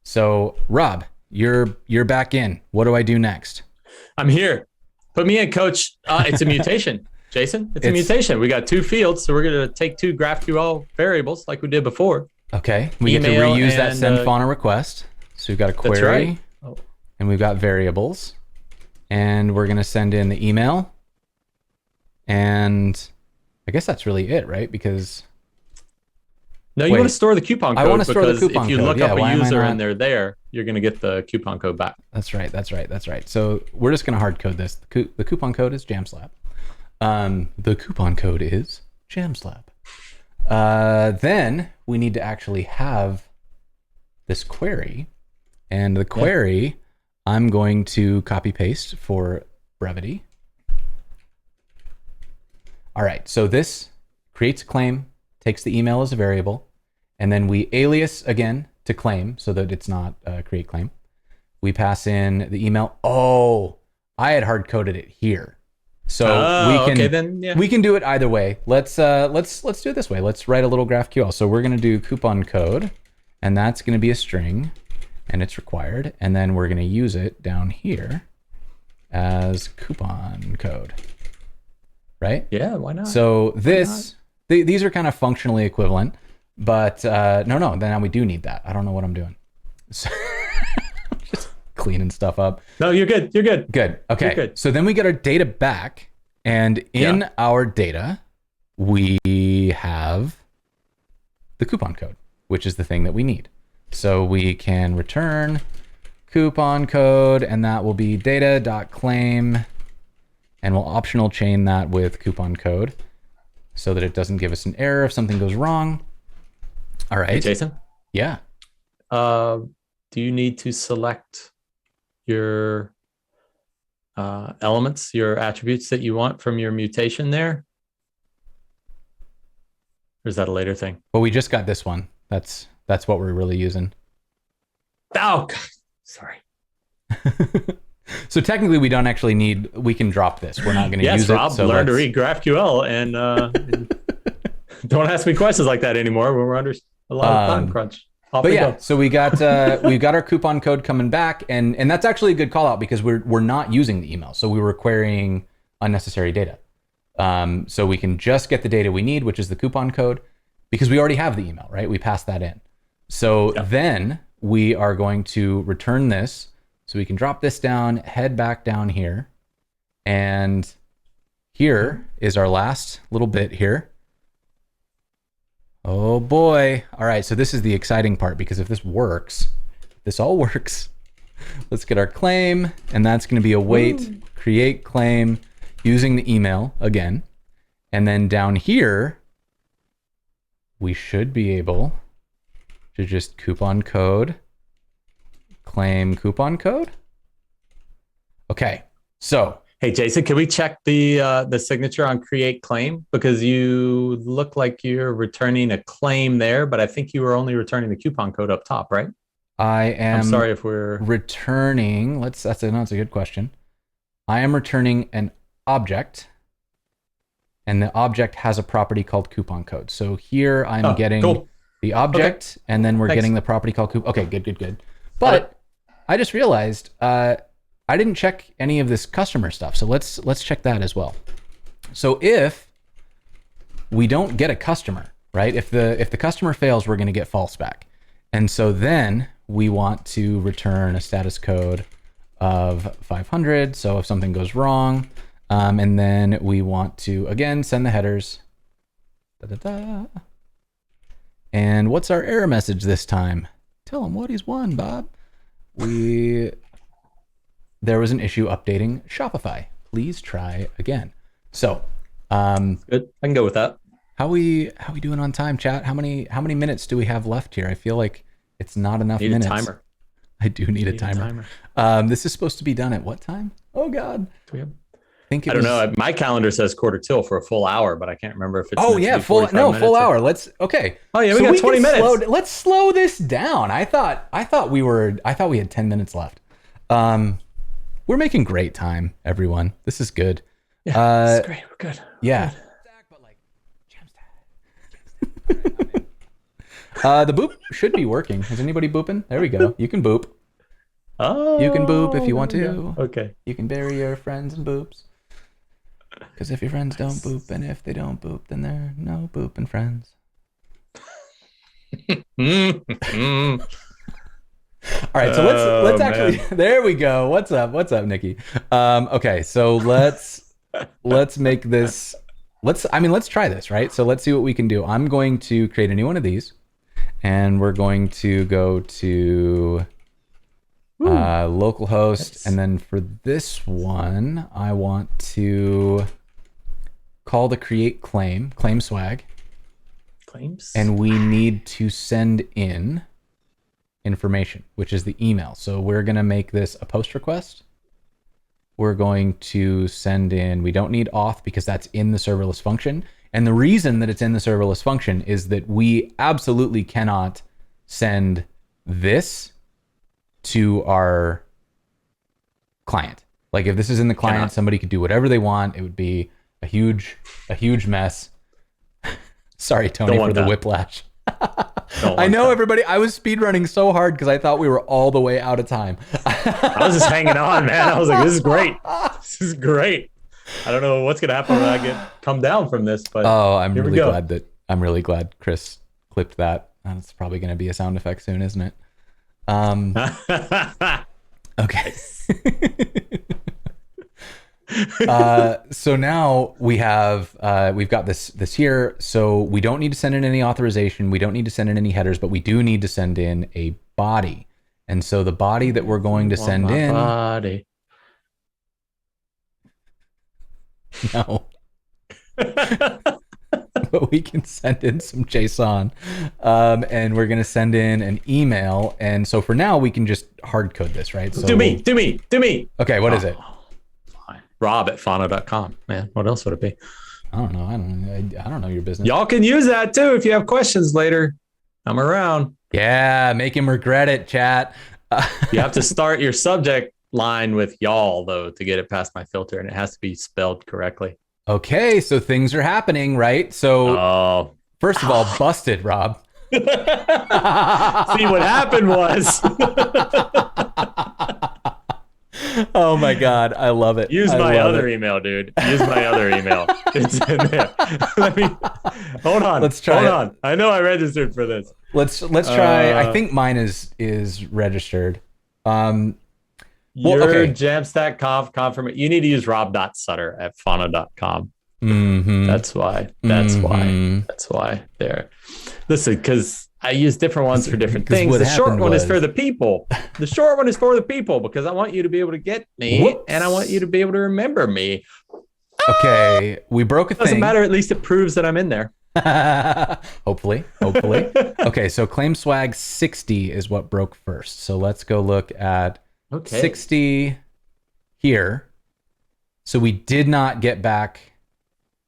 Speaker 1: So Rob, you're back in. What do I do next?
Speaker 2: I'm here. Put me in, coach. It's a mutation, Jason. It's a mutation. We got 2 fields, so we're going to take 2 GraphQL variables like we did before.
Speaker 1: Okay. We get to reuse that send Fauna request. So we've got a query,
Speaker 2: that's right.
Speaker 1: And we've got variables, and we're going to send in the email. And I guess that's really it, right? Because
Speaker 2: no, you want to store the coupon code.
Speaker 1: I want to store the coupon code.
Speaker 2: If you look up a user and they're there, you're going to get the coupon code back.
Speaker 1: That's right. So we're just going to hard code this. The coupon code is JamSlab. The coupon code is JamSlab. Then we need to actually have this query. And the query, I'm going to copy paste for brevity. All right, so this creates a claim, takes the email as a variable, and then we alias again to claim so that it's not create claim. We pass in the email. Oh, I had hard coded it here. So we can do it either way. Let's do it this way. Let's write a little GraphQL. So we're going to do coupon code, and that's going to be a string, and it's required. And then we're going to use it down here as coupon code, right?
Speaker 2: Yeah, why not?
Speaker 1: So these are kind of functionally equivalent, but no, then we do need that. I don't know what I'm doing. So just cleaning stuff up.
Speaker 2: No, you're good.
Speaker 1: Good. Okay.
Speaker 2: You're good.
Speaker 1: So then we get our data back, and in our data, we have the coupon code, which is the thing that we need. So we can return coupon code, and that will be data.claim, and we'll optional chain that with coupon code so that it doesn't give us an error if something goes wrong. All right.
Speaker 2: Hey, Jason?
Speaker 1: Yeah.
Speaker 2: Do you need to select your elements, your attributes that you want from your mutation there? Or is that a later thing?
Speaker 1: Well, we just got this one. That's what we're really using.
Speaker 2: Oh, God. Sorry.
Speaker 1: So technically we don't actually need, we can drop this. We're not going to use
Speaker 2: Rob,
Speaker 1: it. So
Speaker 2: learn to read GraphQL and don't ask me questions like that anymore when we're under a lot of time crunch.
Speaker 1: But yeah, so we got we've got our coupon code coming back, and that's actually a good call out because we're not using the email, so we were querying unnecessary data. So we can just get the data we need, which is the coupon code, because we already have the email, right? We passed that in. So then we are going to return this. So we can drop this down, head back down here, and here is our last little bit here. Oh boy. All right, so this is the exciting part, because if this works, this all works. Let's get our claim, and that's going to be await create claim using the email again. And then down here, we should be able to just coupon code, claim coupon code. Okay, so.
Speaker 2: Hey, Jason, can we check the signature on create claim? Because you look like you're returning a claim there, but I think you were only returning the coupon code up top, right?
Speaker 1: I'm
Speaker 2: sorry if we're
Speaker 1: returning. That's a good question. I am returning an object, and the object has a property called coupon code. So here I'm getting the object, and then we're getting the property called coupon. Okay, good. But I just realized I didn't check any of this customer stuff. So let's check that as well. So if we don't get a customer, right? If the customer fails, we're going to get false back. And so then we want to return a status code of 500. So if something goes wrong, and then we want to, again, send the headers. And what's our error message this time? Tell him what he's won, Bob. There was an issue updating Shopify. Please try again. So,
Speaker 2: good. I can go with that.
Speaker 1: How we doing on time, chat? How many minutes do we have left here? I feel like it's not enough
Speaker 2: Need
Speaker 1: minutes.
Speaker 2: a timer.
Speaker 1: I do need a timer. This is supposed to be done at what time? Oh God.
Speaker 2: I don't know. My calendar says quarter till for a full hour, but I can't remember if it's
Speaker 1: full hour. Let's okay.
Speaker 2: Oh yeah, we got 20 minutes.
Speaker 1: Let's slow this down. I thought we had 10 minutes left. We're making great time, everyone. This is good.
Speaker 2: Yeah, this is great. We're good.
Speaker 1: Yeah. The boop should be working. Is anybody booping? There we go. You can boop.
Speaker 2: Oh,
Speaker 1: you can boop if you want to.
Speaker 2: Okay.
Speaker 1: You can bury your friends in boops. Because if your friends don't boop, and if they don't boop, then they're no booping friends. All right, so let's actually. Man. There we go. What's up, Nikki? Okay, so let's make this. Let's try this, right? So let's see what we can do. I'm going to create a new one of these, and we're going to go to localhost, and then for this one, I want to call the create claim swag.
Speaker 2: Claims.
Speaker 1: And we need to send in information, which is the email. So we're going to make this a post request. We're going to send in, we don't need auth because that's in the serverless function. And the reason that it's in the serverless function is that we absolutely cannot send this to our client. Like if this is in the client, somebody could do whatever they want. It would be a huge mess. Sorry, Tony, for the whiplash. I know, everybody. I was speedrunning so hard because I thought we were all the way out of time.
Speaker 2: I was just hanging on, man. I was like, this is great. This is great. I don't know what's going to happen when I come down from this, but
Speaker 1: I'm really glad Chris clipped that. It's probably going to be a sound effect soon, isn't it? Okay. So now we've got this here. So we don't need to send in any authorization. We don't need to send in any headers, but we do need to send in a body. And so the body that we're going to send in.
Speaker 2: Body.
Speaker 1: No. But we can send in some JSON, and we're going to send in an email. And so for now, we can just hard code this, right? So
Speaker 2: do me.
Speaker 1: Okay, what is it?
Speaker 2: Rob@fauna.com. Man, what else would it be?
Speaker 1: I don't know. I don't know your business.
Speaker 2: Y'all can use that too if you have questions later. I'm around.
Speaker 1: Yeah, make him regret it, chat.
Speaker 2: You have to start your subject line with y'all though to get it past my filter, and it has to be spelled correctly.
Speaker 1: Okay, so things are happening, right? So first of all, busted, Rob.
Speaker 2: See, what happened was.
Speaker 1: Oh my God, I love it.
Speaker 2: Use my other email, dude. Use my other email. It's in there. Hold on. Let's try. Hold on. I know I registered for this.
Speaker 1: Let's try. I think mine is registered.
Speaker 2: Your Jamstack Conf confirm. You need to use rob.sutter@fauna.com.
Speaker 1: Mm-hmm.
Speaker 2: That's why. That's why. There. Listen, because I use different ones for different things. The short one is for the people. The short one is for the people because I want you to be able to get me and I want you to be able to remember me.
Speaker 1: Okay, we broke a thing.
Speaker 2: Doesn't matter. At least it proves that I'm in there.
Speaker 1: Hopefully. Okay, so claim swag 60 is what broke first. So let's go look at 60 here. So we did not get back.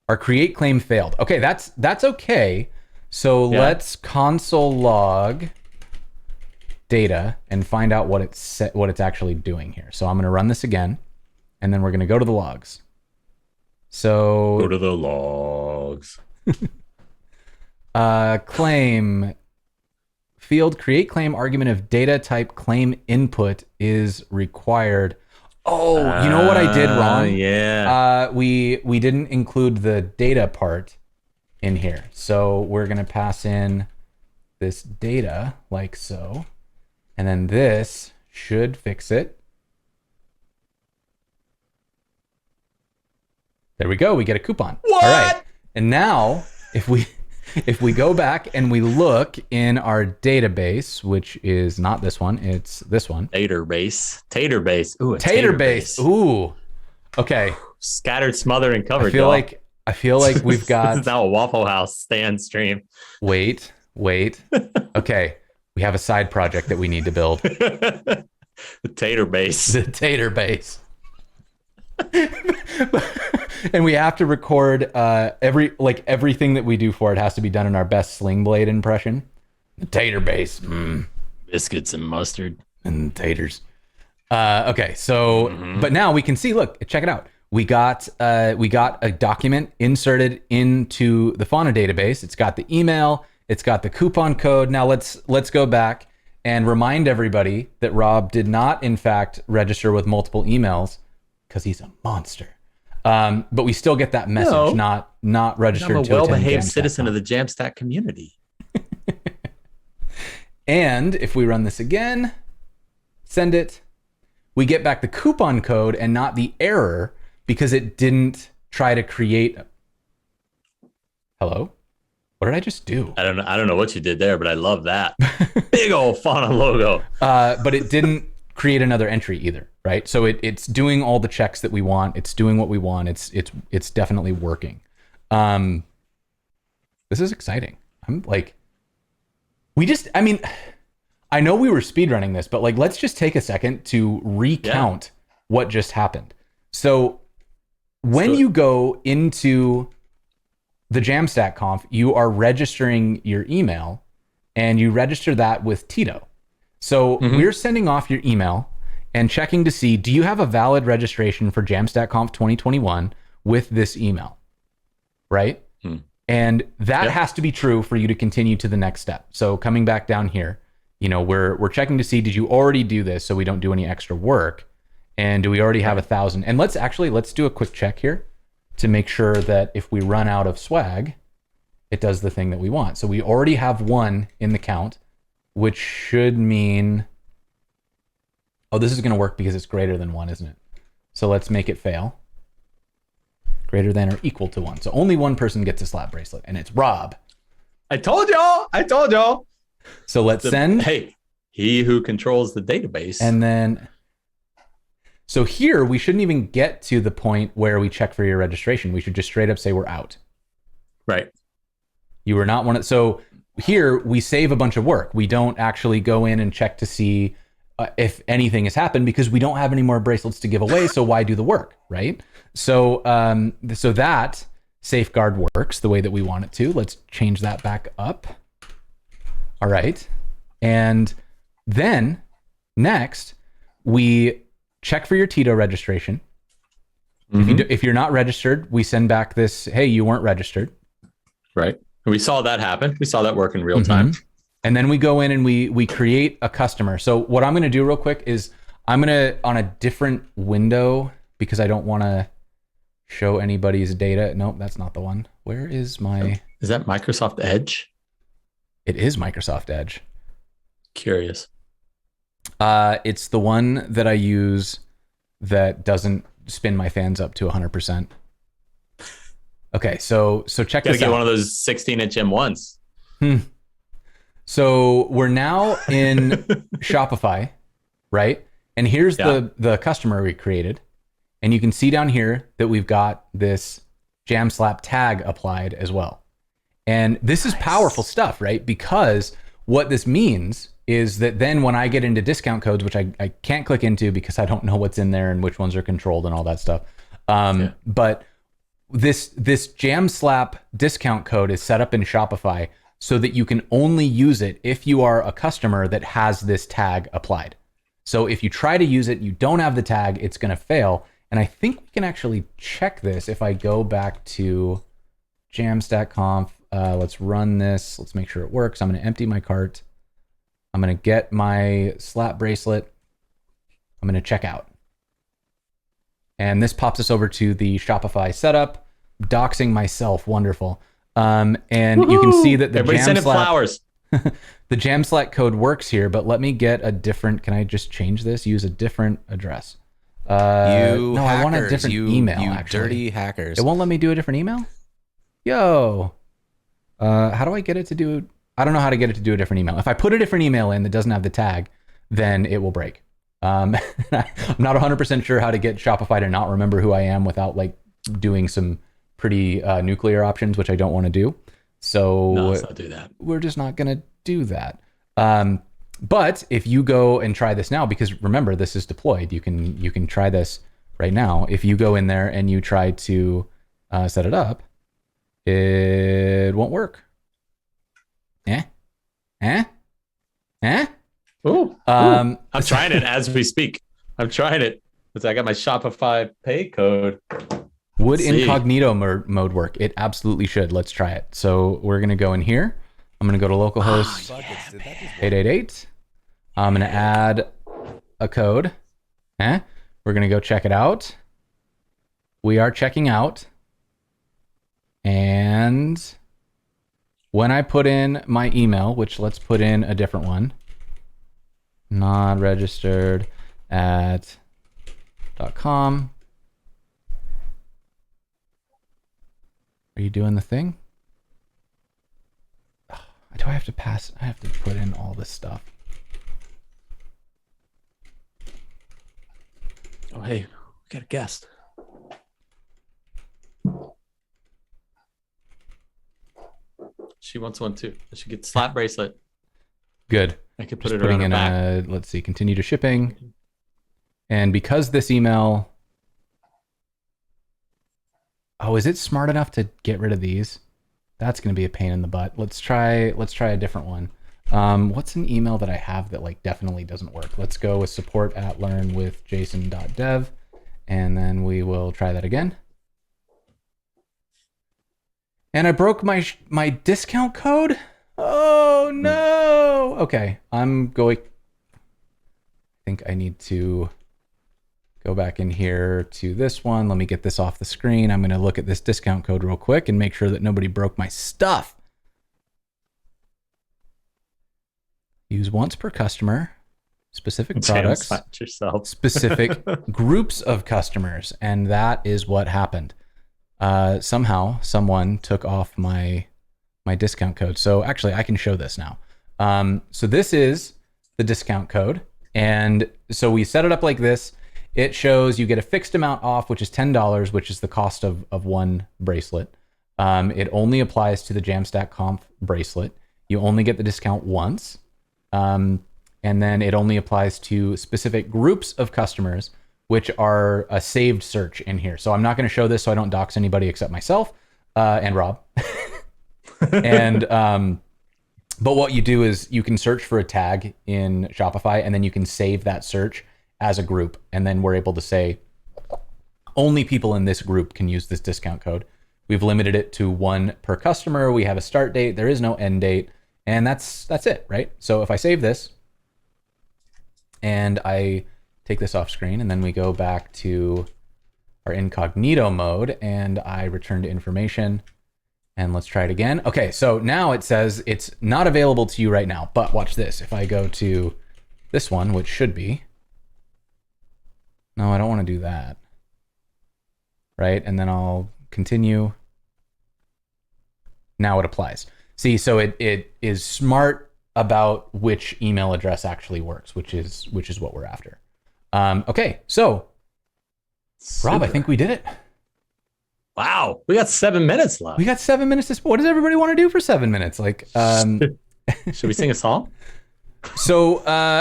Speaker 1: Our create claim failed. Okay, that's okay. So let's console log data and find out what it's actually doing here. So I'm going to run this again, and then we're going to go to the logs. So
Speaker 2: go to the logs.
Speaker 1: Claim field create claim argument of data type claim input is required. Oh, you know what I did wrong?
Speaker 2: Yeah.
Speaker 1: We didn't include the data part in here. So we're going to pass in this data like so. And then this should fix it. There we go. We get a coupon.
Speaker 2: What?
Speaker 1: All right. And now if we go back and we look in our database, which is not this one, it's this one.
Speaker 2: Taterbase. Ooh,
Speaker 1: Taterbase. Ooh. Okay.
Speaker 2: Scattered, smothered, and covered.
Speaker 1: I feel like I feel like we've
Speaker 2: This
Speaker 1: got.
Speaker 2: is now a Waffle House stand stream.
Speaker 1: Wait. Okay, we have a side project that we need to build.
Speaker 2: The tater base.
Speaker 1: The tater base. And we have to record everything that we do for it has to be done in our best Sling Blade impression. The tater base.
Speaker 2: Biscuits and mustard.
Speaker 1: And taters. Okay, so but now we can see, look, check it out. We got a document inserted into the Fauna database. It's got the email, it's got the coupon code. Now let's go back and remind everybody that Rob did not in fact register with multiple emails because he's a monster. But we still get that message, not registered.
Speaker 2: I'm a
Speaker 1: to
Speaker 2: well-behaved citizen of the Jamstack community.
Speaker 1: And if we run this again, send it, we get back the coupon code and not the error because it didn't try to create. Hello? What did I just do?
Speaker 2: I don't know what you did there, but I love that. Big old Fauna logo.
Speaker 1: But it didn't create another entry either, right? So it's doing all the checks that we want. It's doing what we want. It's definitely working. This is exciting. I'm like, I know we were speedrunning this, but like, let's just take a second to recount what just happened. So when you go into the Jamstack Conf, you are registering your email and you register that with Tito. So we're sending off your email and checking to see, do you have a valid registration for Jamstack Conf 2021 with this email, right? And that has to be true for you to continue to the next step. So coming back down here, we're checking to see, did you already do this so we don't do any extra work? And do we already have 1,000? And let's do a quick check here to make sure that if we run out of swag, it does the thing that we want. So we already have 1 in the count, which should mean, this is going to work because it's greater than 1, isn't it? So let's make it fail. Greater than or equal to 1. So only one person gets a slap bracelet, and it's Rob.
Speaker 2: I told y'all.
Speaker 1: So let's send.
Speaker 2: Hey, he who controls the database.
Speaker 1: And then, so here we shouldn't even get to the point where we check for your registration. We should just straight up say we're out.
Speaker 2: Right.
Speaker 1: You were not one of. So here we save a bunch of work. We don't actually go in and check to see if anything has happened because we don't have any more bracelets to give away. So why do the work, right? So so that safeguard works the way that we want it to. Let's change that back up. All right. And then next, we check for your Tito registration. If you're not registered, we send back this, hey, you weren't registered.
Speaker 2: Right. We saw that happen. We saw that work in real time.
Speaker 1: And then we go in and we create a customer. So what I'm going to do real quick is I'm going to, on a different window, because I don't want to show anybody's data. Nope, that's not the one. Where is my...
Speaker 2: Is that Microsoft Edge?
Speaker 1: It is Microsoft Edge.
Speaker 2: Curious.
Speaker 1: It's the one that I use that doesn't spin my fans up to 100%. Okay, so check this out.
Speaker 2: Gotta get one of those 16-inch M1s.
Speaker 1: So we're now in Shopify, right? And here's the customer we created. And you can see down here that we've got this Jamslap tag applied as well. And this is powerful stuff, right? Because what this means is that then when I get into discount codes, which I can't click into because I don't know what's in there and which ones are controlled and all that stuff. But this Jamslap discount code is set up in Shopify so that you can only use it if you are a customer that has this tag applied. So if you try to use it, you don't have the tag, it's going to fail. And I think we can actually check this if I go back to Jamstack Conf. Let's run this. Let's make sure it works. I'm going to empty my cart. I'm going to get my slap bracelet. I'm going to check out. And this pops us over to the Shopify setup. Doxing myself. Wonderful. And you can see that the
Speaker 2: Everybody sending flowers.
Speaker 1: The Jamstack code works here, but let me get a different, can I just change this? Use a different address. No, I want a different email, actually.
Speaker 3: Dirty hackers.
Speaker 1: It won't let me do a different email? Yo. How do I get it to do, I don't know how to get it to do a different email. If I put a different email in that doesn't have the tag, then it will break. I'm not 100% sure how to get Shopify to not remember who I am without like doing some pretty nuclear options, which I don't want to do. So
Speaker 2: no, let's not do that.
Speaker 1: We're just not going to do that. But if you go and try this now, because remember, this is deployed, you can try this right now. If you go in there and you try to set it up, it won't work.
Speaker 2: Ooh, I'm trying it as we speak. I'm trying it. I got my Shopify pay code.
Speaker 1: Would incognito mode work? It absolutely should. Let's try it. So we're going to go in here. I'm going to go to localhost 888. I'm going to add a code. We're going to go check it out. We are checking out. And when I put in my email, which let's put in a different one, not registered at .com. Are you doing the thing? Do I have to pass? I have to put in all this stuff.
Speaker 2: Oh, hey, we got a guest. She wants one too. She gets slap bracelet.
Speaker 1: Good.
Speaker 2: I could put it around her back.
Speaker 1: Let's see, continue to shipping. And because this email... Oh, is it smart enough to get rid of these? That's going to be a pain in the butt. Let's try a different one. What's an email that I have that like definitely doesn't work? Let's go with support@learnwithjason.dev, and then we will try that again. And I broke my discount code. Oh no. Okay, I think I need to go back in here to this one. Let me get this off the screen. I'm going to look at this discount code real quick and make sure that nobody broke my stuff. Use once per customer, specific products, specific groups of customers. And that is what happened. Somehow someone took off my discount code. So actually I can show this now. So this is the discount code. And so we set it up like this. It shows you get a fixed amount off, which is $10, which is the cost of one bracelet. It only applies to the Jamstack Conf bracelet. You only get the discount once. And then it only applies to specific groups of customers, which are a saved search in here. So I'm not going to show this so I don't dox anybody except myself and Rob. And but what you do is you can search for a tag in Shopify, and then you can save that search as a group, and then we're able to say only people in this group can use this discount code. We've limited it to one per customer. We have a start date. There is no end date, and that's it, right? So if I save this and I take this off screen, and then we go back to our incognito mode, and I return to information, and let's try it again. Okay, so now it says it's not available to you right now, but watch this. If I go to this one, which should be, no, I don't want to do that. Right? And then I'll continue. Now it applies. See, so it is smart about which email address actually works, which is what we're after. Okay, so Super. Rob, I think we did it.
Speaker 2: Wow, we got 7 minutes left.
Speaker 1: We got 7 minutes to. What does everybody want to do for 7 minutes? Like,
Speaker 2: should we sing a song?
Speaker 1: So,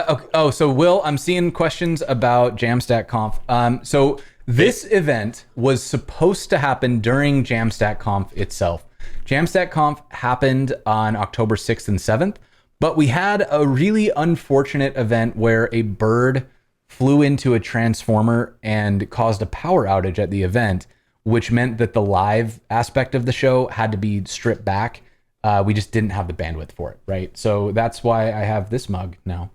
Speaker 1: okay. So Will, I'm seeing questions about Jamstack Conf. So this event was supposed to happen during Jamstack Conf itself. Jamstack Conf happened on October 6th and 7th, but we had a really unfortunate event where a bird flew into a transformer and caused a power outage at the event, which meant that the live aspect of the show had to be stripped back. We just didn't have the bandwidth for it, right? So that's why I have this mug now.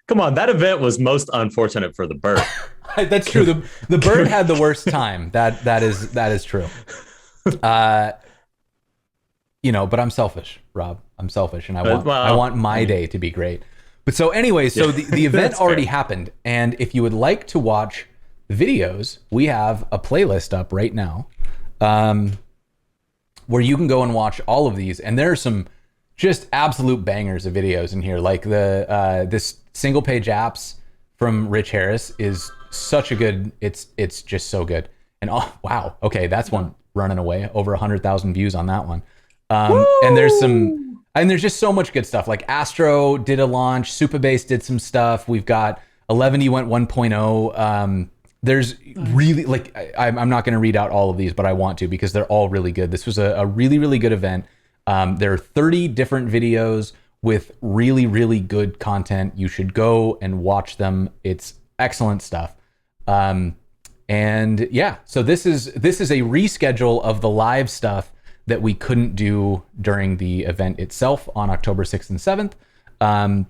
Speaker 2: Come on, that event was most unfortunate for the bird.
Speaker 1: That's true. The bird had the worst time. That is true. But I'm selfish, Rob. I'm selfish, and I want my day to be great. But so anyway, so the event already happened, and if you would like to watch the videos, we have a playlist up right now, where you can go and watch all of these, and there are some just absolute bangers of videos in here, like the this single page apps from Rich Harris is such a good. It's just so good. And oh wow, okay, that's one running away. Over 100,000 views on that one. And there's just so much good stuff. Like Astro did a launch, Supabase did some stuff. We've got 11 went 1.0. There's really like I'm not going to read out all of these, but I want to because they're all really good. This was a really, really good event. There are 30 different videos with really, really good content. You should go and watch them. It's excellent stuff. And yeah, so this is a reschedule of the live stuff that we couldn't do during the event itself on October 6th and 7th.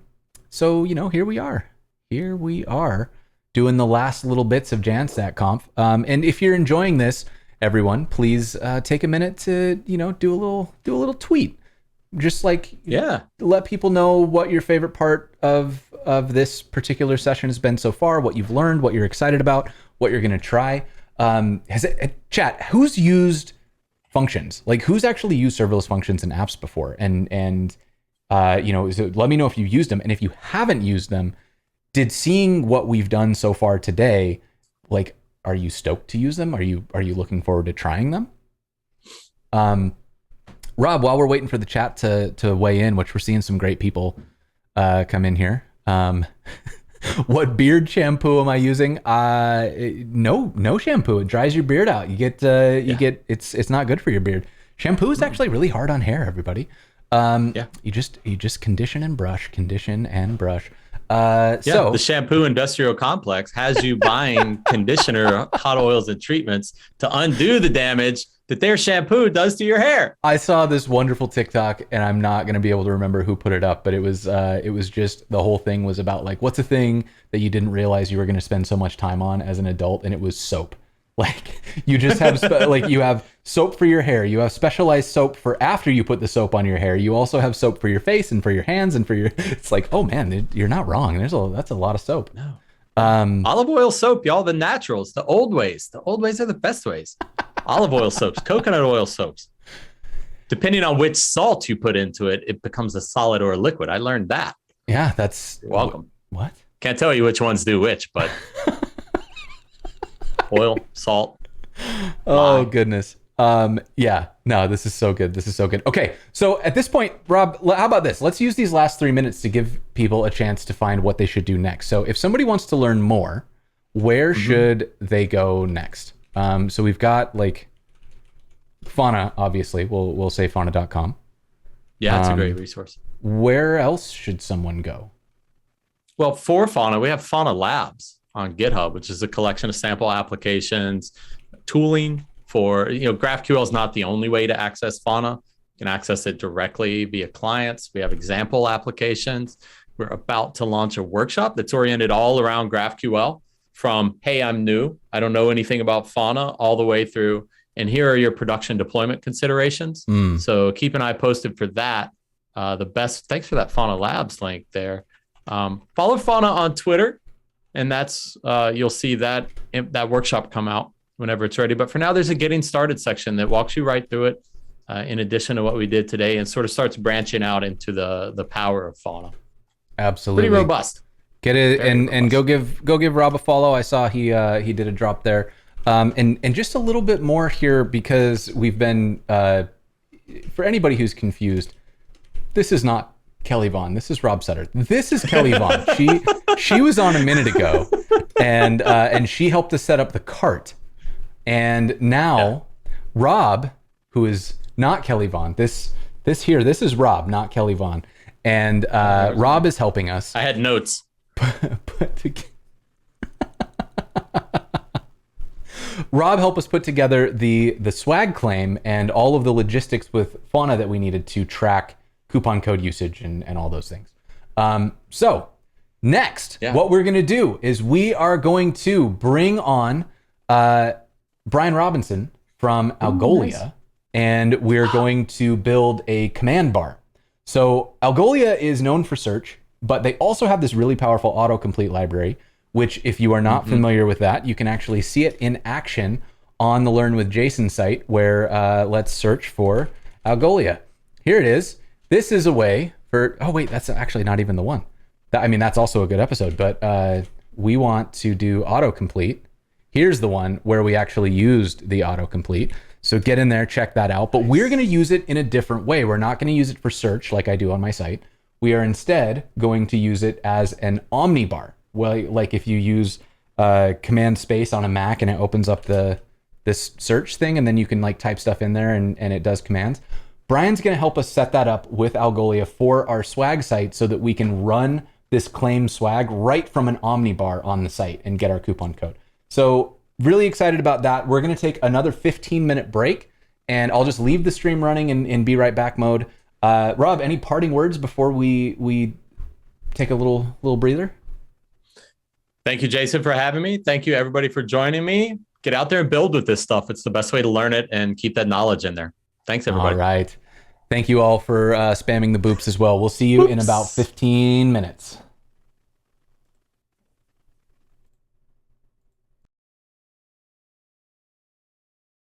Speaker 1: So, here we are. Here we are doing the last little bits of Jamstack Conf. And if you're enjoying this, everyone, please take a minute to, do a little tweet. Just like, let people know what your favorite part of this particular session has been so far, what you've learned, what you're excited about, what you're going to try. Chat, who's used functions? Like, who's actually used serverless functions in apps before? And so let me know if you've used them. And if you haven't used them, did seeing what we've done so far today, like, are you stoked to use them? Are you looking forward to trying them? Rob, while we're waiting for the chat to weigh in, which we're seeing some great people come in here. What beard shampoo am I using? No shampoo. It dries your beard out. You get it's not good for your beard. Shampoo is actually really hard on hair, everybody. You just condition and brush. So
Speaker 2: the shampoo industrial complex has you buying conditioner, hot oils, and treatments to undo the damage that their shampoo does to your hair.
Speaker 1: I saw this wonderful TikTok, and I'm not going to be able to remember who put it up, but it was just, the whole thing was about like, what's a thing that you didn't realize you were going to spend so much time on as an adult, and it was soap. Like, you just have you have soap for your hair, you have specialized soap for after you put the soap on your hair, you also have soap for your face and for your hands and for your, it's like, oh man, you're not wrong. That's a lot of soap.
Speaker 2: No. Olive oil soap, y'all, the naturals, the old ways. The old ways are the best ways. Olive oil soaps, coconut oil soaps. Depending on which salt you put into it, it becomes a solid or a liquid. I learned that.
Speaker 1: Yeah, that's...
Speaker 2: You're welcome.
Speaker 1: What?
Speaker 2: Can't tell you which ones do which, but... Oil, salt.
Speaker 1: Oh, goodness. Yeah, no, this is so good. Okay, so at this point, Rob, how about this? Let's use these last 3 minutes to give people a chance to find what they should do next. So if somebody wants to learn more, where should they go next? So we've got like Fauna, obviously. We'll say fauna.com.
Speaker 2: Yeah, it's a great resource.
Speaker 1: Where else should someone go?
Speaker 2: Well, for Fauna, we have Fauna Labs on GitHub, which is a collection of sample applications, tooling for, GraphQL is not the only way to access Fauna. You can access it directly via clients. We have example applications. We're about to launch a workshop that's oriented all around GraphQL, from, hey, I'm new, I don't know anything about Fauna, all the way through, and here are your production deployment considerations. So keep an eye posted for that. Thanks for that Fauna Labs link there. Follow Fauna on Twitter, and that's you'll see that workshop come out whenever it's ready. But for now, there's a getting started section that walks you right through it, in addition to what we did today, and sort of starts branching out into the power of Fauna.
Speaker 1: Absolutely.
Speaker 2: Pretty robust.
Speaker 1: Get it and go give Rob a follow. I saw he did a drop there. And just a little bit more here, because we've been for anybody who's confused, this is not Kelly Vaughn. This is Rob Sutter. This is Kelly Vaughn. She was on a minute ago, and she helped us set up the cart. And now Rob, who is not Kelly Vaughn, this is Rob, not Kelly Vaughn. And Rob is helping us.
Speaker 2: I had notes.
Speaker 1: Rob helped us put together the swag claim and all of the logistics with Fauna that we needed to track coupon code usage and all those things. So next, what we're going to do is we are going to bring on Brian Robinson from Algolia, nice. And we're going to build a command bar. So Algolia is known for search, but they also have this really powerful autocomplete library, which, if you are not familiar with that, you can actually see it in action on the Learn with Jason site, where let's search for Algolia. Here it is. This is a way for, oh wait, that's actually not even the one. That's also a good episode, but we want to do autocomplete. Here's the one where we actually used the autocomplete. So get in there, check that out. But we're going to use it in a different way. We're not going to use it for search like I do on my site. We are instead going to use it as an omnibar. Well, like if you use command space on a Mac and it opens up this search thing, and then you can like type stuff in there and it does commands. Brian's going to help us set that up with Algolia for our swag site so that we can run this claim swag right from an omnibar on the site and get our coupon code. So really excited about that. We're going to take another 15-minute break, and I'll just leave the stream running in be right back mode. Rob, any parting words before we take a little breather?
Speaker 2: Thank you, Jason, for having me. Thank you, everybody, for joining me. Get out there and build with this stuff. It's the best way to learn it and keep that knowledge in there. Thanks, everybody.
Speaker 1: All right. Thank you all for spamming the boops as well. We'll see you in about 15 minutes.